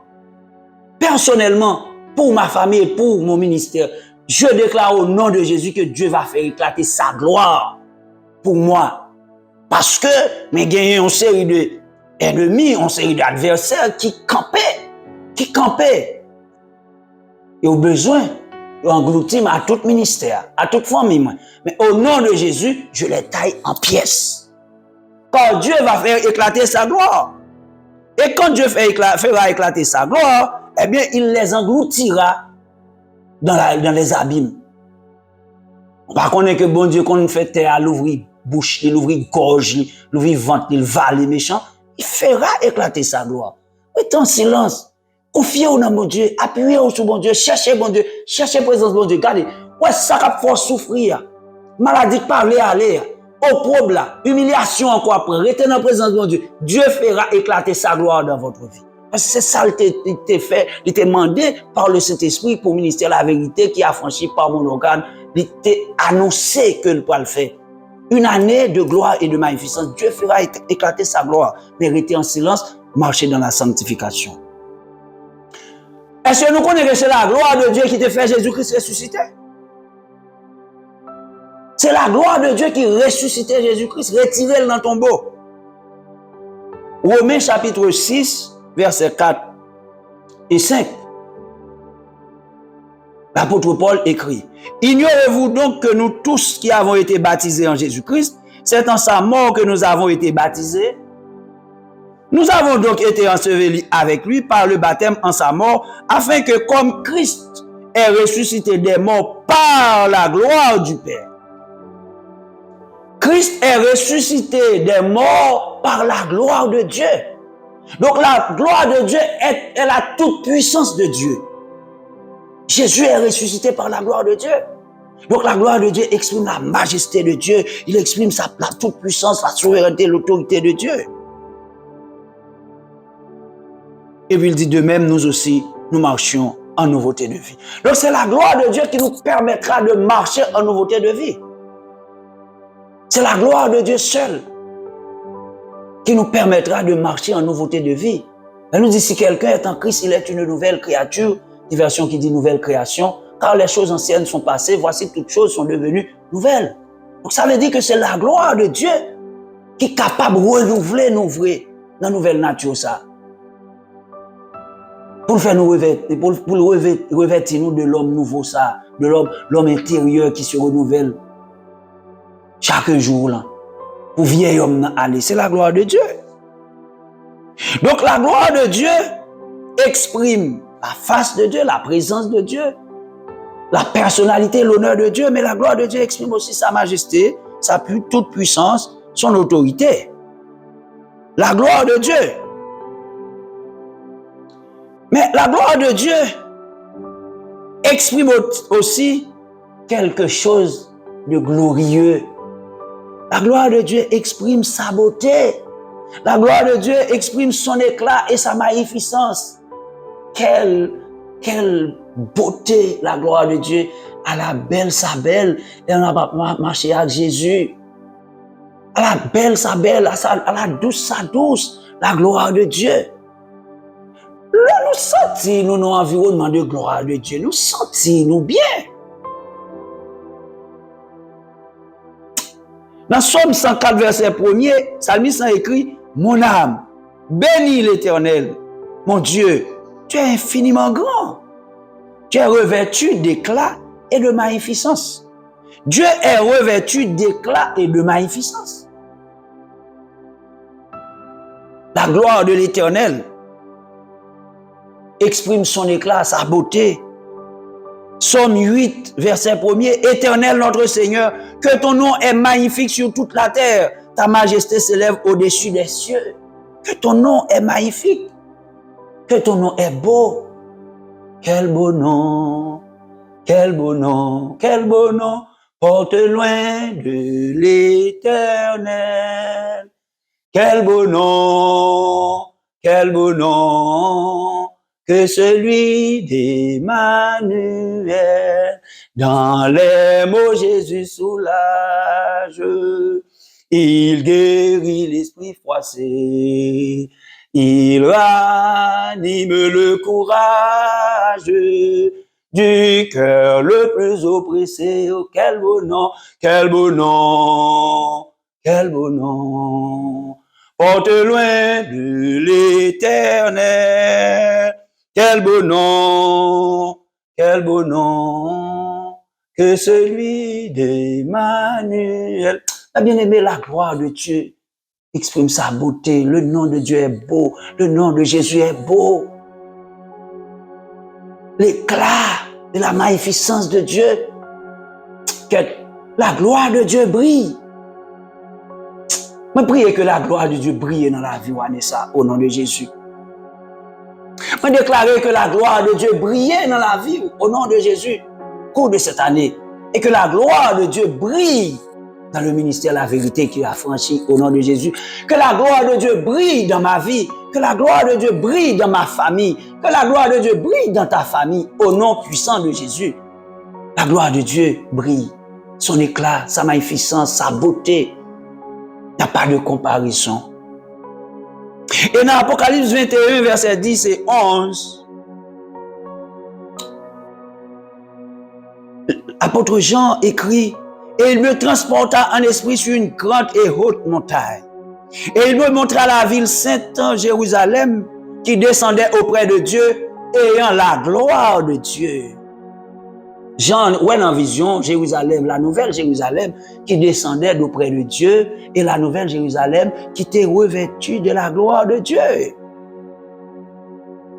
pour ma famille, pour mon ministère, je déclare au nom de Jésus que Dieu va faire éclater sa gloire pour moi. Parce que mais gagné une série d'ennemis, une série d'adversaires qui campaient. Et au besoin, engloutir à tout ministère, à toute famille. Mais au nom de Jésus, je les taille en pièces. Car Dieu va faire éclater sa gloire. Et quand Dieu fera éclater sa gloire, eh bien, il les engloutira dans les abîmes. On va connaître que bon Dieu, quand il fait terre, il ouvre bouche, il ouvre gorge, il ouvre ventre, il va les méchants, il fera éclater sa gloire. Restez en silence. Confiez-vous dans mon Dieu, appuyez-vous sur mon Dieu, cherchez mon Dieu, cherchez la présence de mon Dieu. Regardez, ouais, ça va faire souffrir. Maladie parler, aller. Opprobre là, humiliation encore après. Restez dans la présence de mon Dieu. Dieu fera éclater sa gloire dans votre vie. Parce que c'est ça qu'il t'a fait, il t'a demandé par le Saint-Esprit pour ministère la vérité qui a franchi par mon organe. Il t'a annoncé que le peut le faire. Une année de gloire et de magnificence. Dieu fera éclater sa gloire. Mais restez en silence, marchez dans la sanctification. Est-ce que nous connaissons que c'est la gloire de Dieu qui te fait Jésus-Christ ressusciter? C'est la gloire de Dieu qui ressuscitait Jésus-Christ, retirez-le dans ton tombeau. Romains chapitre 6, versets 4 et 5. L'apôtre Paul écrit, ignorez-vous donc que nous tous qui avons été baptisés en Jésus-Christ, c'est en sa mort que nous avons été baptisés. Nous avons donc été ensevelis avec lui par le baptême en sa mort, afin que comme Christ est ressuscité des morts par la gloire du Père, Christ est ressuscité des morts par la gloire de Dieu. Donc la gloire de Dieu est la toute puissance de Dieu. Jésus est ressuscité par la gloire de Dieu. Donc la gloire de Dieu exprime la majesté de Dieu. Il exprime la toute puissance, la souveraineté, l'autorité de Dieu. Et puis il dit de même, nous aussi, nous marchions en nouveauté de vie. Donc c'est la gloire de Dieu qui nous permettra de marcher en nouveauté de vie. C'est la gloire de Dieu seul qui nous permettra de marcher en nouveauté de vie. Elle nous dit, si quelqu'un est en Christ, il est une nouvelle créature. Une version qui dit nouvelle création. Car les choses anciennes sont passées, voici toutes choses sont devenues nouvelles. Donc ça veut dire que c'est la gloire de Dieu qui est capable de renouveler nos vrais dans la nouvelle nature. Ça. Pour faire nous revêtir, pour revêtir nous de l'homme nouveau, ça, de l'homme intérieur qui se renouvelle chaque jour là. Pour vieil homme aller, c'est la gloire de Dieu. Donc la gloire de Dieu exprime la face de Dieu, la présence de Dieu, la personnalité, l'honneur de Dieu, mais la gloire de Dieu exprime aussi sa majesté, sa toute puissance, son autorité. La gloire de Dieu. Mais la gloire de Dieu exprime aussi quelque chose de glorieux. La gloire de Dieu exprime sa beauté. La gloire de Dieu exprime son éclat et sa magnificence. Quelle beauté, la gloire de Dieu. À la belle, sa belle. Et on a marché avec Jésus. À la belle, sa belle. À la douce, sa douce. La gloire de Dieu. Là, nous sentons, nous, dans l'environnement de gloire de Dieu. Nous sentons, nous bien. Dans Somme 104, verset 1er, Psalmiste a écrit, mon âme, bénis l'Éternel, mon Dieu, tu es infiniment grand. Tu es revêtu d'éclat et de magnificence. Dieu est revêtu d'éclat et de magnificence. La gloire de l'Éternel exprime son éclat, sa beauté. Somme 8, verset 1er, Éternel notre Seigneur, que ton nom est magnifique sur toute la terre, ta majesté s'élève au-dessus des cieux. Que ton nom est magnifique, que ton nom est beau. Quel beau nom, quel beau nom, quel beau nom, porte loin de l'Éternel. Quel beau nom que celui d'Emmanuel. Dans les mots Jésus soulage, il guérit l'esprit froissé, il ranime le courage du cœur le plus oppressé. Oh, quel beau nom, quel beau nom, quel beau nom. Porte loin de l'Éternel, quel beau nom que celui d'Emmanuel. La bien-aimée, la gloire de Dieu exprime sa beauté. Le nom de Dieu est beau, le nom de Jésus est beau. L'éclat de la magnificence de Dieu, que la gloire de Dieu brille. Je prie que la gloire de Dieu brille dans la vie, Vanessa, au nom de Jésus. Je déclare que la gloire de Dieu brille dans la vie, au nom de Jésus, au cours de cette année. Et que la gloire de Dieu brille dans le ministère de la vérité qui a franchi, au nom de Jésus. Que la gloire de Dieu brille dans ma vie. Que la gloire de Dieu brille dans ma famille. Que la gloire de Dieu brille dans ta famille, au nom puissant de Jésus. La gloire de Dieu brille. Son éclat, sa magnificence, sa beauté. Il n'y a pas de comparaison. Et dans Apocalypse 21, verset 10 et 11, l'apôtre Jean écrit, et il me transporta en esprit sur une grande et haute montagne. Et il me montra la ville sainte, Jérusalem, qui descendait auprès de Dieu, ayant la gloire de Dieu. Jean, ouais, en vision, Jérusalem, la nouvelle Jérusalem qui descendait d'auprès de Dieu et la nouvelle Jérusalem qui était revêtue de la gloire de Dieu.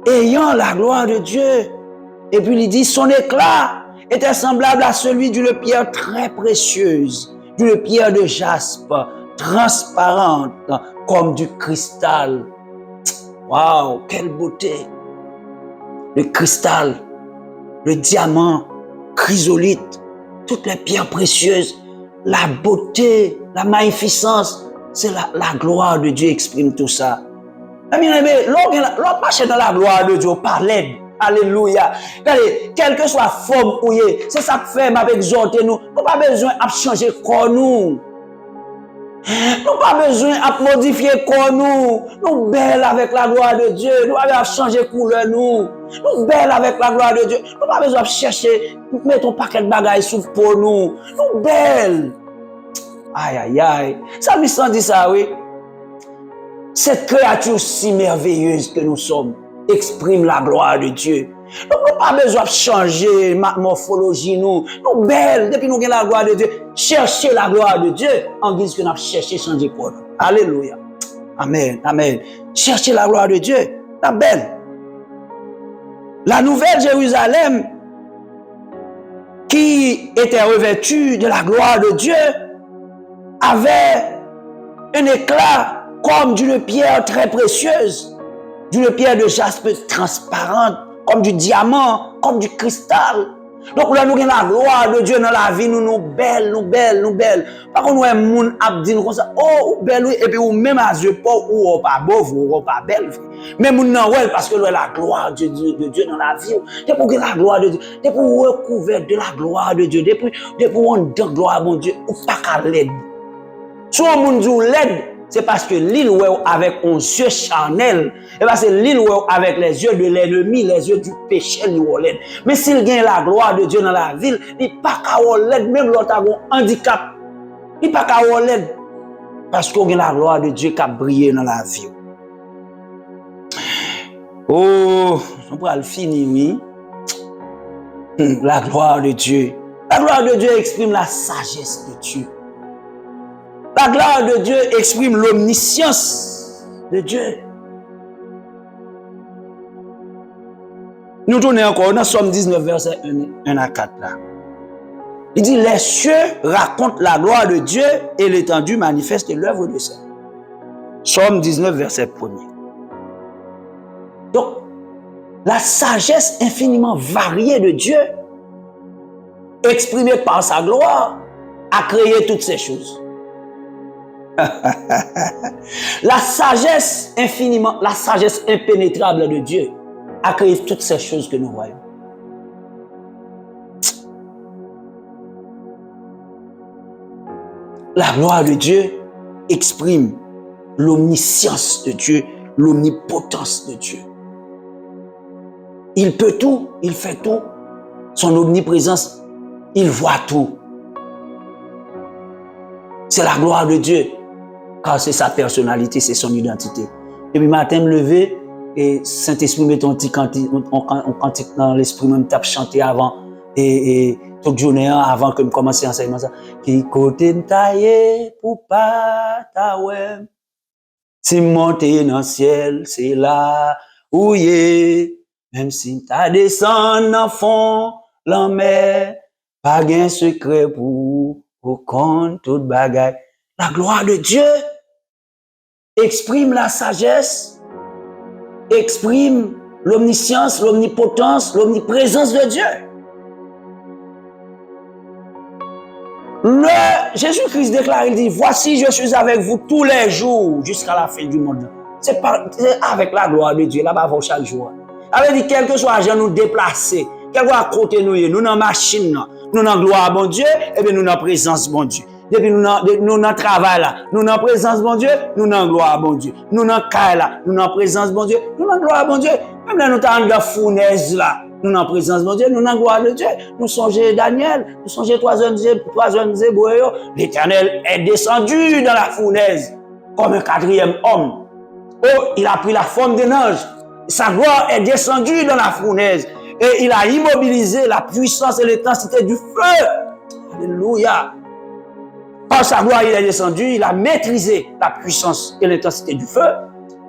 Ayant la gloire de Dieu. Et puis il dit, son éclat était semblable à celui d'une pierre très précieuse, d'une pierre de jaspe, transparente comme du cristal. Waouh, quelle beauté! Le cristal, le diamant, chrysolite, toutes les pierres précieuses, la beauté, la magnificence, c'est la gloire de Dieu exprime tout ça. Bien-aimé, l'on marche dans la gloire de Dieu par l'aide. Alléluia. Regardez, quelle que soit la forme où il est, c'est ça que fait m'avec exhorter nous. Nous pas besoin de changer corps nous. Nous pas besoin de modifier corps nous. Nous belles avec la gloire de Dieu. Nous pas changer couleur nous. Nous belles avec la gloire de Dieu. Nous pas besoin de chercher, mettre un paquet de bagailles sous pour nous. Nous belles. Aïe, aïe, aïe. Ça me dit ça, oui. Cette créature si merveilleuse que nous sommes exprime la gloire de Dieu. Nous n'avons pas besoin de changer ma morphologie, nous belles, depuis nous avons la gloire de Dieu, chercher la gloire de Dieu en guise que nous avons cherché changer pour nous. Alléluia. Amen, amen. Chercher la gloire de Dieu, la belle. La nouvelle Jérusalem qui était revêtue de la gloire de Dieu avait un éclat comme d'une pierre très précieuse, d'une pierre de jaspe transparente, comme du diamant, comme du cristal. Donc là, nous avons la gloire de Dieu dans la vie, nous belles, nous belles, nous belles. Par contre, nous avons un monde qui dit comme ça, oh, belle, et puis ou même à yeux pas, ou pas beau, ou pas belle. Mais nous n'avons pas parce que nous avons la gloire de Dieu dans la vie. C'est pour que la gloire de Dieu, c'est pour recouvrir de la gloire de Dieu, c'est pour on donne gloire à mon Dieu, ou pas qu'à l'aide. Si on dit l'aide, c'est parce que l'île où avec un yeux charnel, et parce que l'île où avec les yeux de l'ennemi, les yeux du péché, il l'aide. Mais s'il gagne la gloire de Dieu dans la ville, il n'y a pas qu'à l'aide, même l'autre a un handicap. Il pas qu'à l'aide parce qu'on a la gloire de Dieu qui a brillé dans la vie. Oh, on pourra le finir, oui. La gloire de Dieu. La gloire de Dieu exprime la sagesse de Dieu. La gloire de Dieu exprime l'omniscience de Dieu. Nous tournons encore dans Somme 19, verset 1 à 4 là. Il dit, les cieux racontent la gloire de Dieu et l'étendue manifeste l'œuvre de sa main. Somme 19, verset 1. Donc, la sagesse infiniment variée de Dieu, exprimée par sa gloire, a créé toutes ces choses. La sagesse impénétrable de Dieu a créé toutes ces choses que nous voyons. La gloire de Dieu exprime l'omniscience de Dieu, l'omnipotence de Dieu. Il peut tout, il fait tout. Son omniprésence, il voit tout. C'est la gloire de Dieu, car c'est sa personnalité, c'est son identité. Et puis matin, me lever, et Saint-Esprit met un petit cantique dans l'esprit, même tape chanter avant, et toute journée avant que je commence l'enseignement, ça. Qui côté m'taillé pour pas ta ouais. Si monter dans le ciel, c'est là où y est. Même si t'as descendu dans le fond, la mer, pas gain secret pour compte toute bagaille. La gloire de Dieu exprime la sagesse, exprime l'omniscience, l'omnipotence, l'omniprésence de Dieu. Jésus-Christ déclare, il dit, voici je suis avec vous tous les jours jusqu'à la fin du monde. C'est avec la gloire de Dieu, là-bas, chaque jour. Avec dit, quel que soit l'argent nous déplacer, quel que soit côté nous dans la machine, nous dans la gloire bon Dieu, et bien nous dans la présence bon Dieu. Depuis nous dans le travail là, nous dans la présence bon Dieu, nous dans la gloire bon Dieu. Nous dans le caille là, nous dans la présence bon Dieu, nous dans la gloire bon Dieu. Même là nous sommes dans la fournaise là, nous dans la présence bon Dieu, nous dans la gloire de Dieu. Nous songez Daniel, nous songez trois jeunes hébreux, l'Éternel est descendu dans la fournaise comme un quatrième homme. Oh, il a pris la forme d'un ange. Sa gloire est descendue dans la fournaise et il a immobilisé la puissance et l'intensité du feu. Alléluia. Par sa gloire, il est descendu, il a maîtrisé la puissance et l'intensité du feu.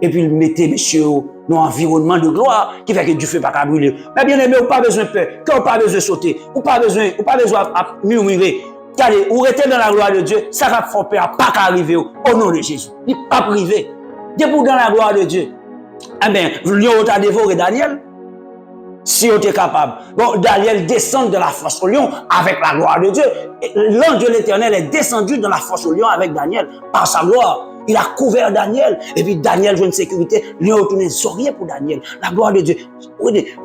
Et puis il mettait, monsieur, dans un environnement de gloire qui fait que du feu n'a pas brûler. Mais bien aimé, vous n'avez pas besoin de peur, vous n'avez pas besoin de sauter, vous n'avez pas besoin de murmurer. Regardez, vous restez dans la gloire de Dieu, ça va faire peur, pas qu'arriver au nom de Jésus. Il n'est pas privé. Debout dans la gloire de Dieu. Eh bien, le lion a dévoré Daniel. Si on était capable. Bon, Daniel descend de la fosse au lion avec la gloire de Dieu. L'ange de l'Éternel est descendu dans la fosse au lion avec Daniel par sa gloire. Il a couvert Daniel. Et puis Daniel joue une sécurité. Lion a retourné sourire pour Daniel. La gloire de Dieu.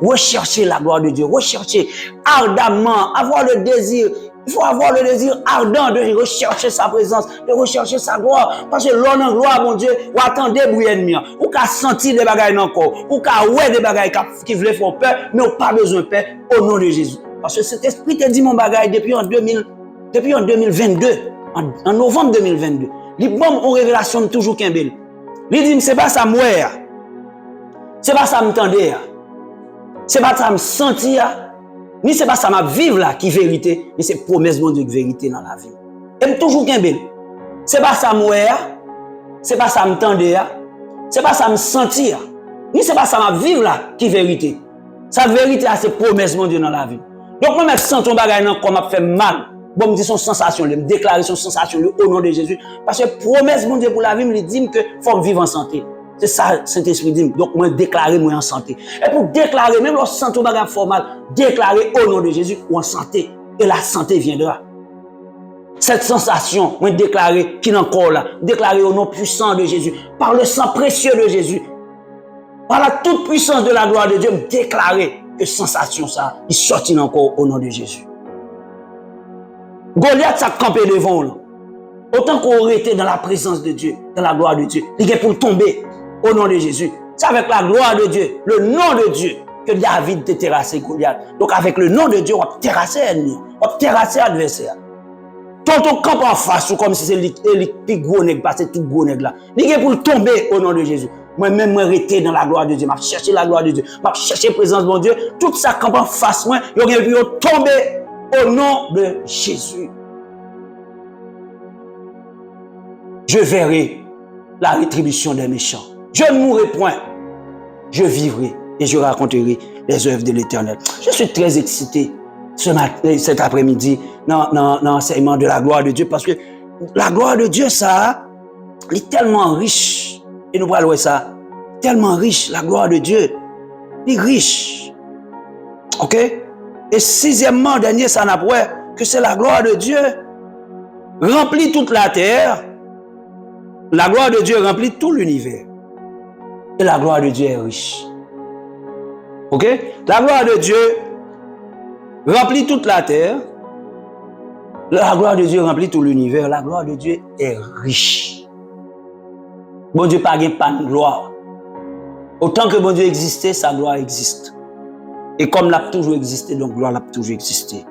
Recherchez la gloire de Dieu. Recherchez ardemment. Avoir le désir. Il faut avoir le désir ardent de rechercher sa présence, de rechercher sa gloire. Parce que l'on en gloire, mon Dieu, ou attendez bruit ennemi, ou qu'à sentir des bagailles encore, ou qu'à ouais des bagailles qui veulent faire peur, mais on pas besoin de peur au nom de Jésus. Parce que cet esprit te dit mon bagaille depuis en 2022, en novembre 2022. Il bon en révélation toujours qu'un bel. Il dit, c'est pas ça mourir, c'est pas ça me tendre, c'est pas ça me sentir. Ni c'est pas ça m'a vivre là qui vérité, mais c'est promesse de Dieu qui vérité dans la vie. Et toujours qu'un bel. C'est pas ça mourir, c'est pas ça me tendre, c'est pas ça me sentir. Ni c'est pas ça m'a vivre là qui vérité. Sa vérité c'est promesse de Dieu dans la vie. Donc moi me sens ton bagage nan comme m'a fait mal. Bon me dit son sensation, me déclarer son sensation au nom de Jésus parce que promesse de Dieu pour la vie me dit que faut vivre en santé. C'est ça, Saint-Esprit dit. Donc, moi, déclarer, moi, en santé. Et pour déclarer, même lorsque santé bagage formal, déclarer au nom de Jésus ou en santé. Et la santé viendra. Cette sensation, moi, déclarer, qui n'est encore là, déclarer au nom puissant de Jésus, par le sang précieux de Jésus, par la toute puissance de la gloire de Dieu, déclarer que sensation, ça, il sortit encore au nom de Jésus. Goliath, ça campé devant nous. Autant qu'on aurait été dans la présence de Dieu, dans la gloire de Dieu, il est pour tomber. Au nom de Jésus. C'est avec la gloire de Dieu, le nom de Dieu, que David te terrassé Goliath. Donc avec le nom de Dieu, on va terrasser l'ennemi, on va terrasser l'adversaire. Tonton camp en face, ou comme si c'est le gros nègre, parce que tout gros nègre là. Il est pour tomber au nom de Jésus. Moi-même, moi, rester dans la gloire de Dieu. Je chercher la gloire de Dieu. Je chercher la présence de mon Dieu. Tout ça camp en face, moi, il aurait pu tomber au nom de Jésus. Je verrai la rétribution des méchants. Je ne mourrai point. Je vivrai et je raconterai les œuvres de l'Éternel. Je suis très excité cet après-midi dans l'enseignement de la gloire de Dieu parce que la gloire de Dieu, ça, est tellement riche. Et nous parlons de ça. Tellement riche, la gloire de Dieu. Il est riche. OK? Et sixièmement, dernier, ça n'a pas que c'est la gloire de Dieu remplit toute la terre. La gloire de Dieu remplit tout l'univers. Et la gloire de Dieu est riche. OK? La gloire de Dieu remplit toute la terre. La gloire de Dieu remplit tout l'univers. La gloire de Dieu est riche. Bon Dieu pas de gloire. Autant que bon Dieu existait, sa gloire existe. Et comme l'a toujours existé, donc gloire l'a toujours existé.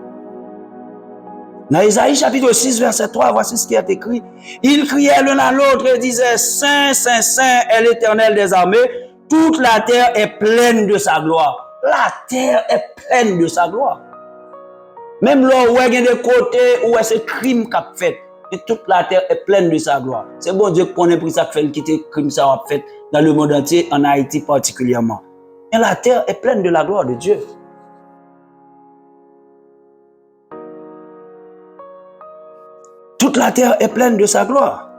Dans Isaïe chapitre 6, verset 3, voici ce qui est écrit. Ils criaient l'un à l'autre et disaient, Saint, Saint, Saint est l'Éternel des armées. Toute la terre est pleine de sa gloire. La terre est pleine de sa gloire. Même là où il y a des côtés où c'est crime qu'a fait, et toute la terre est pleine de sa gloire. C'est bon Dieu qu'on ait pris ça fait quitter crime ça a fait dans le monde entier, en Haïti particulièrement. Et la terre est pleine de la gloire de Dieu. Toute la terre est pleine de sa gloire.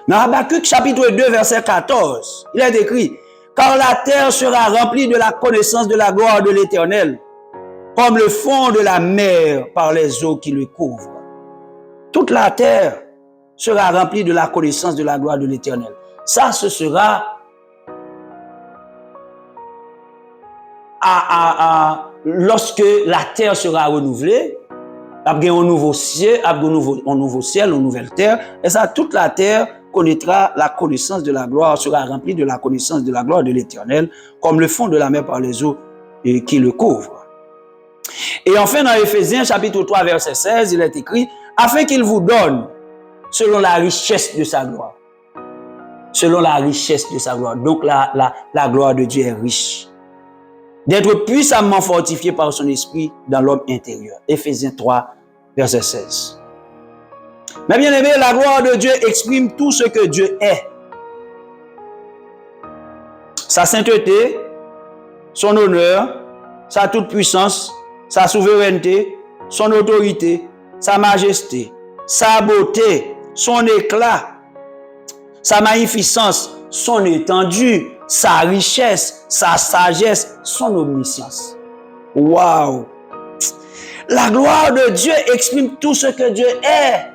Dans Habakkuk chapitre 2 verset 14, il est écrit, car la terre sera remplie de la connaissance de la gloire de l'Éternel, comme le fond de la mer par les eaux qui le couvrent. Toute la terre sera remplie de la connaissance de la gloire de l'Éternel. Ça, ce sera lorsque la terre sera renouvelée, après un nouveau ciel, un nouveau ciel, une nouvelle terre, et ça, toute la terre connaîtra la connaissance de la gloire, sera remplie de la connaissance de la gloire de l'Éternel, comme le fond de la mer par les eaux qui le couvrent. Et enfin, dans Éphésiens chapitre 3, verset 16, il est écrit, afin qu'il vous donne, selon la richesse de sa gloire. Selon la richesse de sa gloire. Donc, la gloire de Dieu est riche. D'être puissamment fortifié par son esprit dans l'homme intérieur. Éphésiens 3, verset 16. Mais bien aimé, la gloire de Dieu exprime tout ce que Dieu est. Sa sainteté, son honneur, sa toute-puissance, sa souveraineté, son autorité, sa majesté, sa beauté, son éclat, sa magnificence, son étendue, sa richesse, sa sagesse, son omniscience. Waouh! La gloire de Dieu exprime tout ce que Dieu est.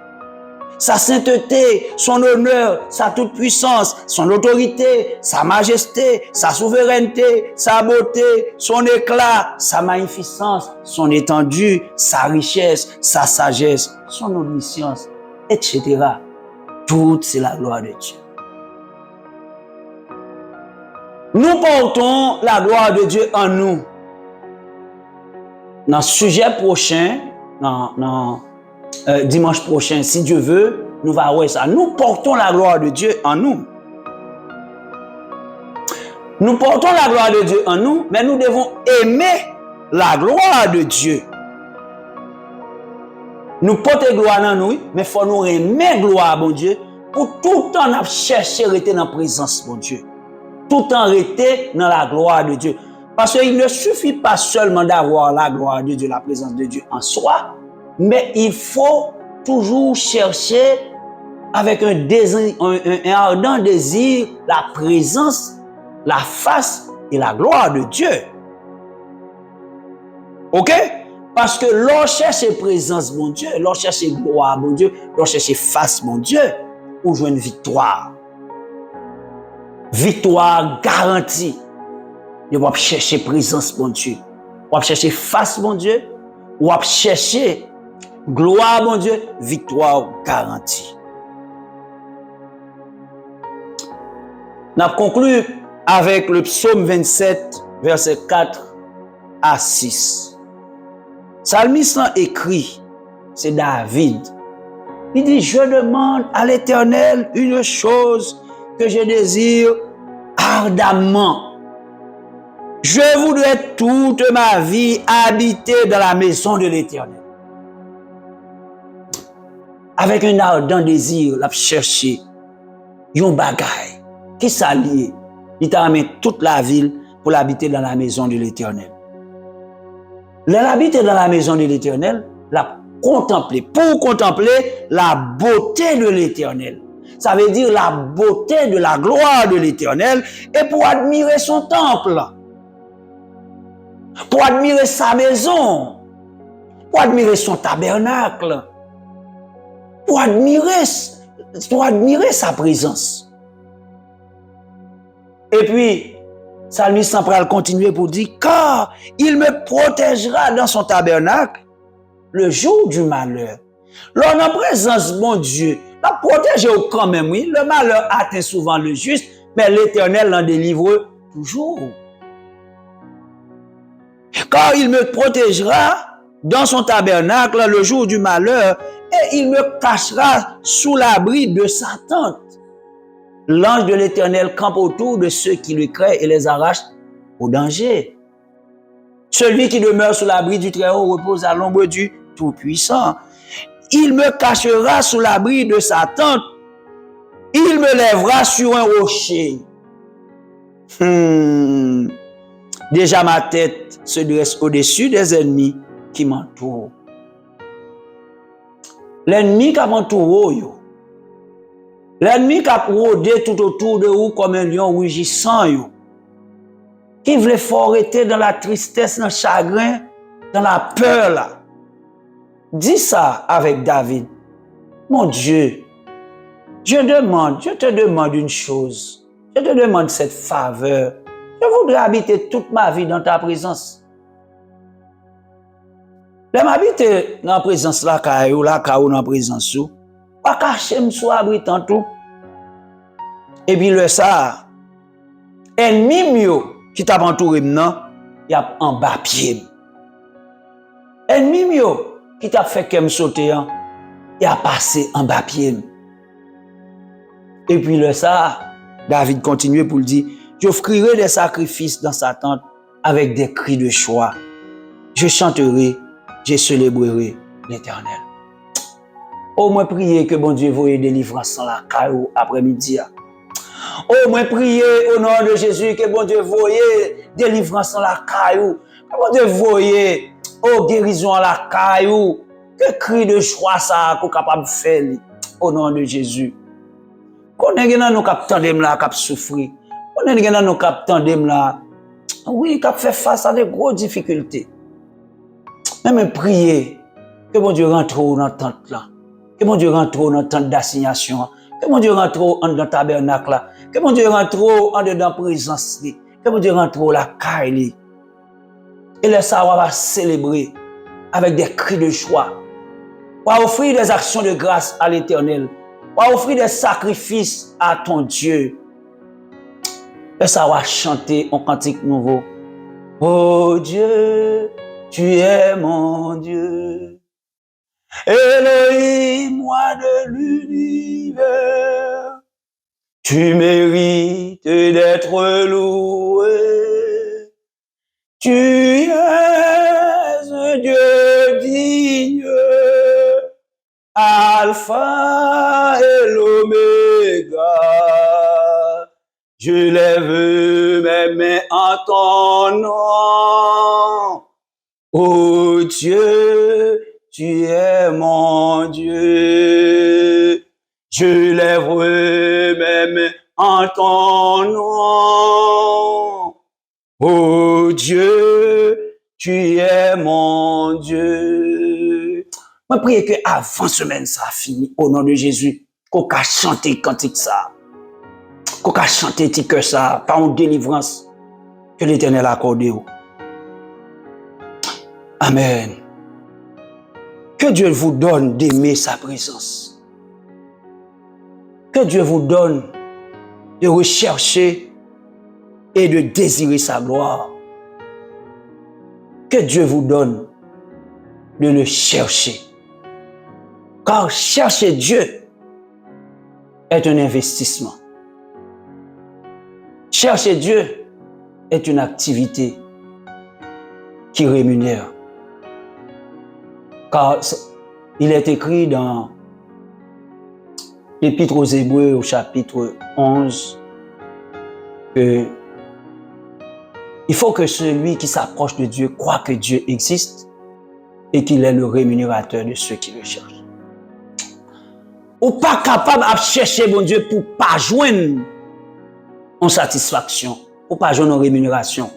Sa sainteté, son honneur, sa toute-puissance, son autorité, sa majesté, sa souveraineté, sa beauté, son éclat, sa magnificence, son étendue, sa richesse, sa sagesse, son omniscience, etc. Tout, c'est la gloire de Dieu. Nous portons la gloire de Dieu en nous. Dans le sujet prochain, dimanche prochain, si Dieu veut, nous allons voir ça. Nous portons la gloire de Dieu en nous. Nous portons la gloire de Dieu en nous, mais nous devons aimer la gloire de Dieu. Nous portons gloire en nous, mais il faut nous aimer gloire, bon Dieu, pour tout le temps chercher à rester dans la présence, bon Dieu. Tout le temps rester dans la gloire de Dieu. Parce qu'il ne suffit pas seulement d'avoir la gloire de Dieu, la présence de Dieu en soi, mais il faut toujours chercher avec un ardent désir la présence, la face et la gloire de Dieu. Ok? Parce que l'on cherche présence, mon Dieu, l'on cherche gloire, mon Dieu, l'on cherche face, mon Dieu, pour jouer une victoire. Victoire garantie. On va chercher présence, mon Dieu. On va chercher face, mon Dieu. On va chercher gloire, mon Dieu. Victoire garantie. On a conclu avec le psaume 27, verset 4 à 6. Psalmiste écrit, c'est David. Il dit, je demande à l'Éternel une chose que je désire ardemment. Je voudrais toute ma vie habiter dans la maison de l'Éternel. Avec un ardent désir, la chercher yon bagay qui s'allie. Il t'a amené toute la ville pour l'habiter dans la maison de l'Éternel. L'habiter dans la maison de l'Éternel, la contempler, pour contempler la beauté de l'Éternel. Ça veut dire la beauté de la gloire de l'Éternel et pour admirer son temple, pour admirer sa maison, pour admirer son tabernacle, pour admirer sa présence. Et puis, Psalmiste central continue pour dire, car il me protégera dans son tabernacle le jour du malheur. Lors en présence, mon Dieu, la protéger quand même, oui. Le malheur atteint souvent le juste, mais l'Éternel l'en délivre toujours. Car il me protégera dans son tabernacle le jour du malheur, et il me cachera sous l'abri de sa tente. L'ange de l'Éternel campe autour de ceux qui lui craignent et les arrache au danger. Celui qui demeure sous l'abri du Très-Haut repose à l'ombre du Tout-Puissant. Il me cachera sous l'abri de sa tente. Il me lèvera sur un rocher. Déjà ma tête se dresse au-dessus des ennemis qui m'entourent. L'ennemi qui m'entoure, l'ennemi qui a rôdé tout autour de vous comme un lion rugissant, qui voulait forêter dans la tristesse, dans le chagrin, dans la peur là. Dis ça avec David. Mon Dieu, je te demande une chose. Je te demande cette faveur. Je voudrais habiter toute ma vie dans ta présence. Je m'habite dans la présence là, dans la présence pas cacher me sous abri tantôt. Et puis le ça, ennemi mieux qui t'a entouré maintenant, il y a en bas pied. Ennemi mieux qui t'a fait que me sauter, il a passé en bas pied. Et puis le ça, David continue pour le dire, j'offrirai des sacrifices dans sa tente avec des cris de joie. Je chanterai, je célébrerai l'Éternel. Au moins prier que bon Dieu voie délivrance dans la caillou après-midi. Au moins prier au nom de Jésus que bon Dieu voie délivrance dans la caillou. Que bon Dieu voie guérison dans la caillou. Que cri de joie ça qu'on capable de faire au nom de Jésus. Qu'on est dans nos captandem là cap souffrir. On est dans nos captandem là. Oui, cap fait face à des grosses difficultés. Même prier que bon Dieu rentre dans la tente là. Que mon Dieu rentre dans la tente d'assignation. Que mon Dieu rentre dans le tabernacle là. Que mon Dieu rentre dans la présence. Que mon Dieu rentre dans la caille. Et le savoir va célébrer avec des cris de joie. Va offrir des actions de grâce à l'Éternel. Va offrir des sacrifices à ton Dieu. Le savoir chanter un cantique nouveau. Oh Dieu, tu es mon Dieu. Elohim, moi de l'univers, tu mérites d'être loué. Tu es un Dieu digne, Alpha et l'Oméga. Je lève mes mains en ton nom. Oh Dieu, tu es mon Dieu. Je lèverai mes mains en ton nom. Oh Dieu, tu es mon Dieu. Je prie que avant semaine ça fini au nom de Jésus, qu'on a chanté cantique ça. Qu'on a chanté que ça par une délivrance que l'Éternel a accordé. Amen. Que Dieu vous donne d'aimer sa présence. Que Dieu vous donne de rechercher et de désirer sa gloire. Que Dieu vous donne de le chercher Car chercher Dieu est un investissement. Chercher Dieu est une activité qui rémunère. Car il est écrit dans l'Épître aux Hébreux au chapitre 11 que il faut que celui qui s'approche de Dieu croit que Dieu existe et qu'il est le rémunérateur de ceux qui le cherchent. Ou pas capable de chercher bon Dieu pour pas joindre en satisfaction, pour pas joindre en rémunération,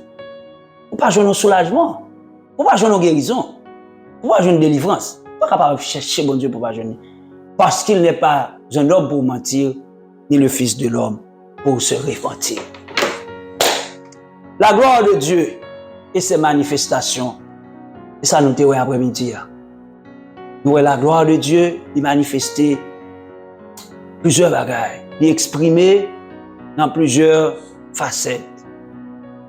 pour pas joindre en soulagement, pour pas joindre en guérison, pour pas joindre en délivrance. Pas capable de chercher bon Dieu pour pas joindre. Parce qu'il n'est pas un homme pour mentir, ni le Fils de l'homme pour se repentir. La gloire de Dieu et ses manifestations, et ça nous dit après-midi. Nous la gloire de Dieu, il manifestait plusieurs bagages, il exprimait dans plusieurs facettes.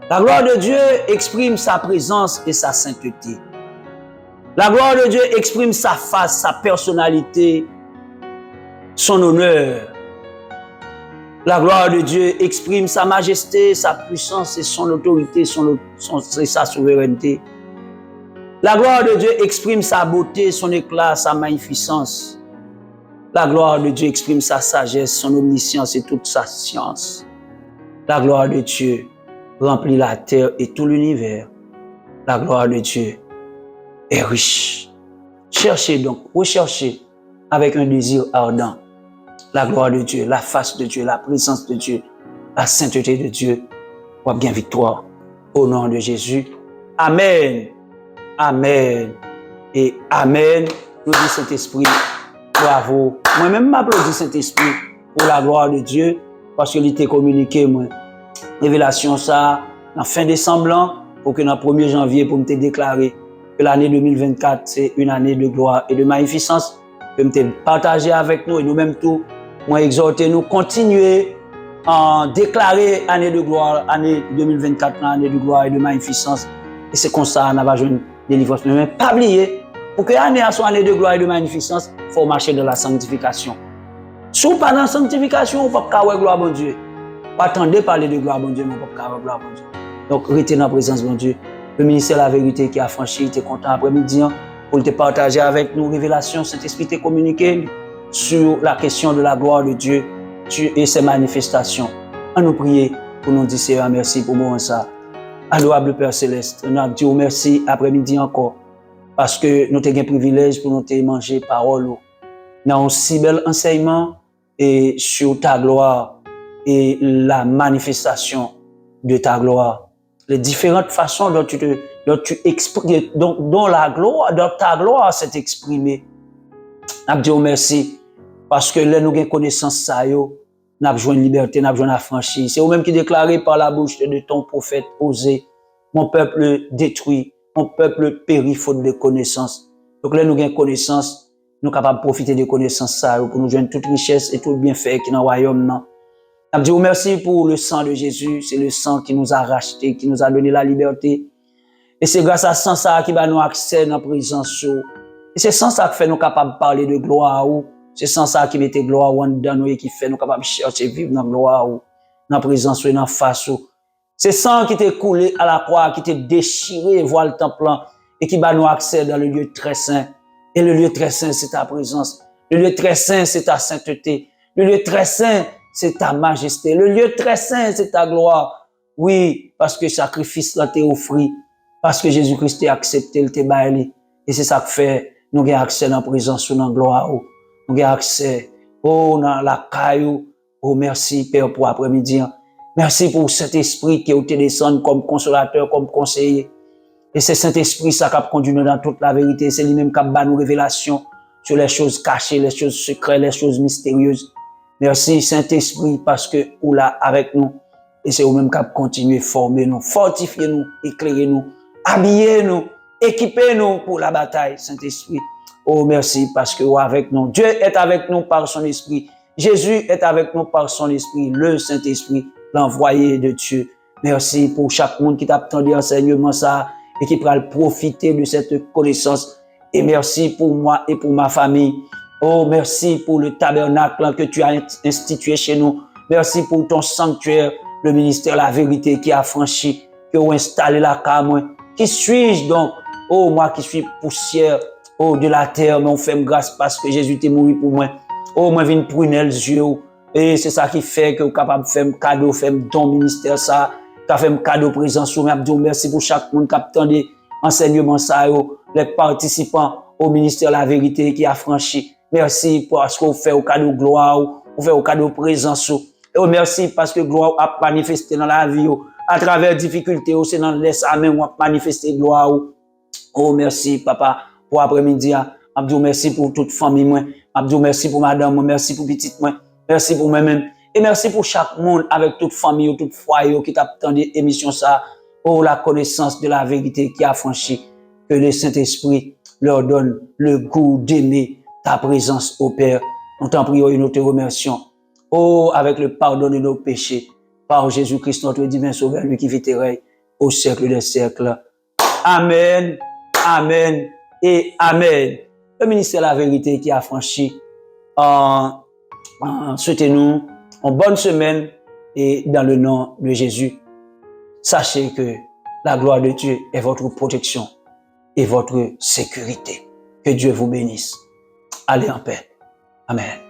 La gloire de Dieu exprime sa présence et sa sainteté. La gloire de Dieu exprime sa face, sa personnalité, son honneur. La gloire de Dieu exprime sa majesté, sa puissance et son autorité, et sa souveraineté. La gloire de Dieu exprime sa beauté, son éclat, sa magnificence. La gloire de Dieu exprime sa sagesse, son omniscience et toute sa science. La gloire de Dieu remplit la terre et tout l'univers. La gloire de Dieu est riche. Cherchez donc, recherchez avec un désir ardent la gloire de Dieu, la face de Dieu, la présence de Dieu, la sainteté de Dieu. Pour bien victoire. Au nom de Jésus. Amen. Amen. Et Amen. Nous dit Saint-Esprit. Bravo. Moi-même, m'applaudis Saint-Esprit pour la gloire de Dieu parce qu'il était communiqué, moi. Révélation ça, en fin décembre, pour que dans le 1er janvier, pour me déclarer que l'année 2024, c'est une année de gloire et de magnificence. Que me partager avec nous et nous-mêmes tout. Moi, exhorter nous, continuer à déclarer année de gloire, année 2024, année de gloire et de magnificence. Et c'est comme ça, on a besoin de délivrance. Mais pas oublier, pour que l'année soit année de gloire et de magnificence, il faut marcher dans la sanctification. Si vous pas dans la sanctification, vous ne pouvez pas avoir gloire à Dieu. Pas attendre parler de gloire à Dieu, mais vous ne pouvez pas avoir gloire à Dieu. Donc, restez dans la présence de Dieu. Le ministère de la vérité qui a franchi, il était content après-midi pour te partager avec nous révélations, Saint-Esprit t'a communiqué sur la question de la gloire de Dieu et ses manifestations. On nous prier pour nous dire Seigneur merci pour moi ça. Adorable Père Céleste, nous dit merci après-midi encore parce que nous avons un privilège pour nous te manger parole. Nous avons un si bel enseignement et sur ta gloire et la manifestation de ta gloire. Les différentes façons dont tu exprimes, dont ta gloire s'est exprimée. Nous disons merci parce que là nous avons connaissance ça yo, nous avons besoin de liberté, nous avons besoin d'affranchir. C'est vous-même qui déclarez par la bouche de ton prophète Osée, mon peuple détruit, mon peuple périt faute de connaissance. Donc là nous avons connaissance, nous sommes capables de profiter de connaissances ça pour nous joindre toute richesse et tout bienfait qui est dans le royaume. Nous disons merci pour le sang de Jésus, c'est le sang qui nous a racheté, qui nous a donné la liberté. Et c'est grâce à ce sang ça qui va nous accès dans la présence. Et c'est sans ça qui fait nous capables de parler de gloire ou c'est sans ça qui met gloire dans nous et qui fait nous capables de chercher vivre dans la gloire ou dans la présence ou dans la face ou. C'est sang qui t'est coulé à la croix, qui t'est déchiré, voit le temple et qui va nous accès dans le lieu très saint. Et le lieu très saint, c'est ta présence. Le lieu très saint, c'est ta sainteté. Le lieu très saint, c'est ta majesté. Le lieu très saint, c'est ta gloire. Oui, parce que le sacrifice là t'est offert. Parce que Jésus-Christ t'a accepté, il t'a baillé. Et c'est ça que fait, nous avons accès dans la présence, dans la gloire. Nous avons accès, dans la caillou. Oh, merci, Père, pour après-midi. Merci pour cet esprit qui est au téléphone comme consolateur, comme conseiller. Et c'est cet esprit, ça qui a conduit nous dans toute la vérité. C'est lui-même qui a donné nos révélations sur les choses cachées, les choses secrètes, les choses mystérieuses. Merci, Saint-Esprit, parce que vous là avec nous. Et c'est vous-même qui a continué à former nous, fortifier nous, éclairer nous, habiller nous, équiper nous pour la bataille, Saint-Esprit. Oh, merci, parce que vous êtes avec nous. Dieu est avec nous par son esprit. Jésus est avec nous par son esprit, le Saint-Esprit, l'envoyé de Dieu. Merci pour chaque monde qui t'a attendu enseignement ça et qui pourra profiter de cette connaissance. Et merci pour moi et pour ma famille. Oh, merci pour le tabernacle que tu as institué chez nous. Merci pour ton sanctuaire, le ministère La Vérité qui a franchi, qui a installé la cam. Qui suis-je donc? Oh, moi qui suis poussière, oh, de la terre, mais on fait grâce parce que Jésus t'est mort pour moi. Oh, moi, je viens prunelle les yeux. Et c'est ça qui fait que vous êtes capable de faire un cadeau, faire un don ministère, ça. Tu as fait un cadeau présence. Merci pour chaque monde qui a entendu enseignement, ça, les participants au ministère La Vérité qui a franchi. Merci parce que vous faites au cadeau gloire, vous faites au cadeau présence. Et merci parce que gloire a manifesté dans la vie. À travers difficultés, c'est dans laisse à main, on a manifesté gloire. Oh, merci, papa, pour après-midi. Abdou, merci pour toute famille. Abdou, merci pour madame. Merci pour petite. Merci pour moi-même. Et merci pour chaque monde avec toute famille, toute foyer qui t'a attendu émission ça. Oh, la connaissance de la vérité qui a franchi. Que le Saint-Esprit leur donne le goût d'aimer ta présence au Père. Nous t'en prions et nous te remercions. Oh, avec le pardon de nos péchés. Par Jésus-Christ, notre divin sauveur, lui qui vit et règne au siècle des siècles. Amen, amen et amen. Le ministère de la vérité qui a franchi. Souhaitez-nous une bonne semaine et dans le nom de Jésus, sachez que la gloire de Dieu est votre protection et votre sécurité. Que Dieu vous bénisse. Allez en paix. Amen.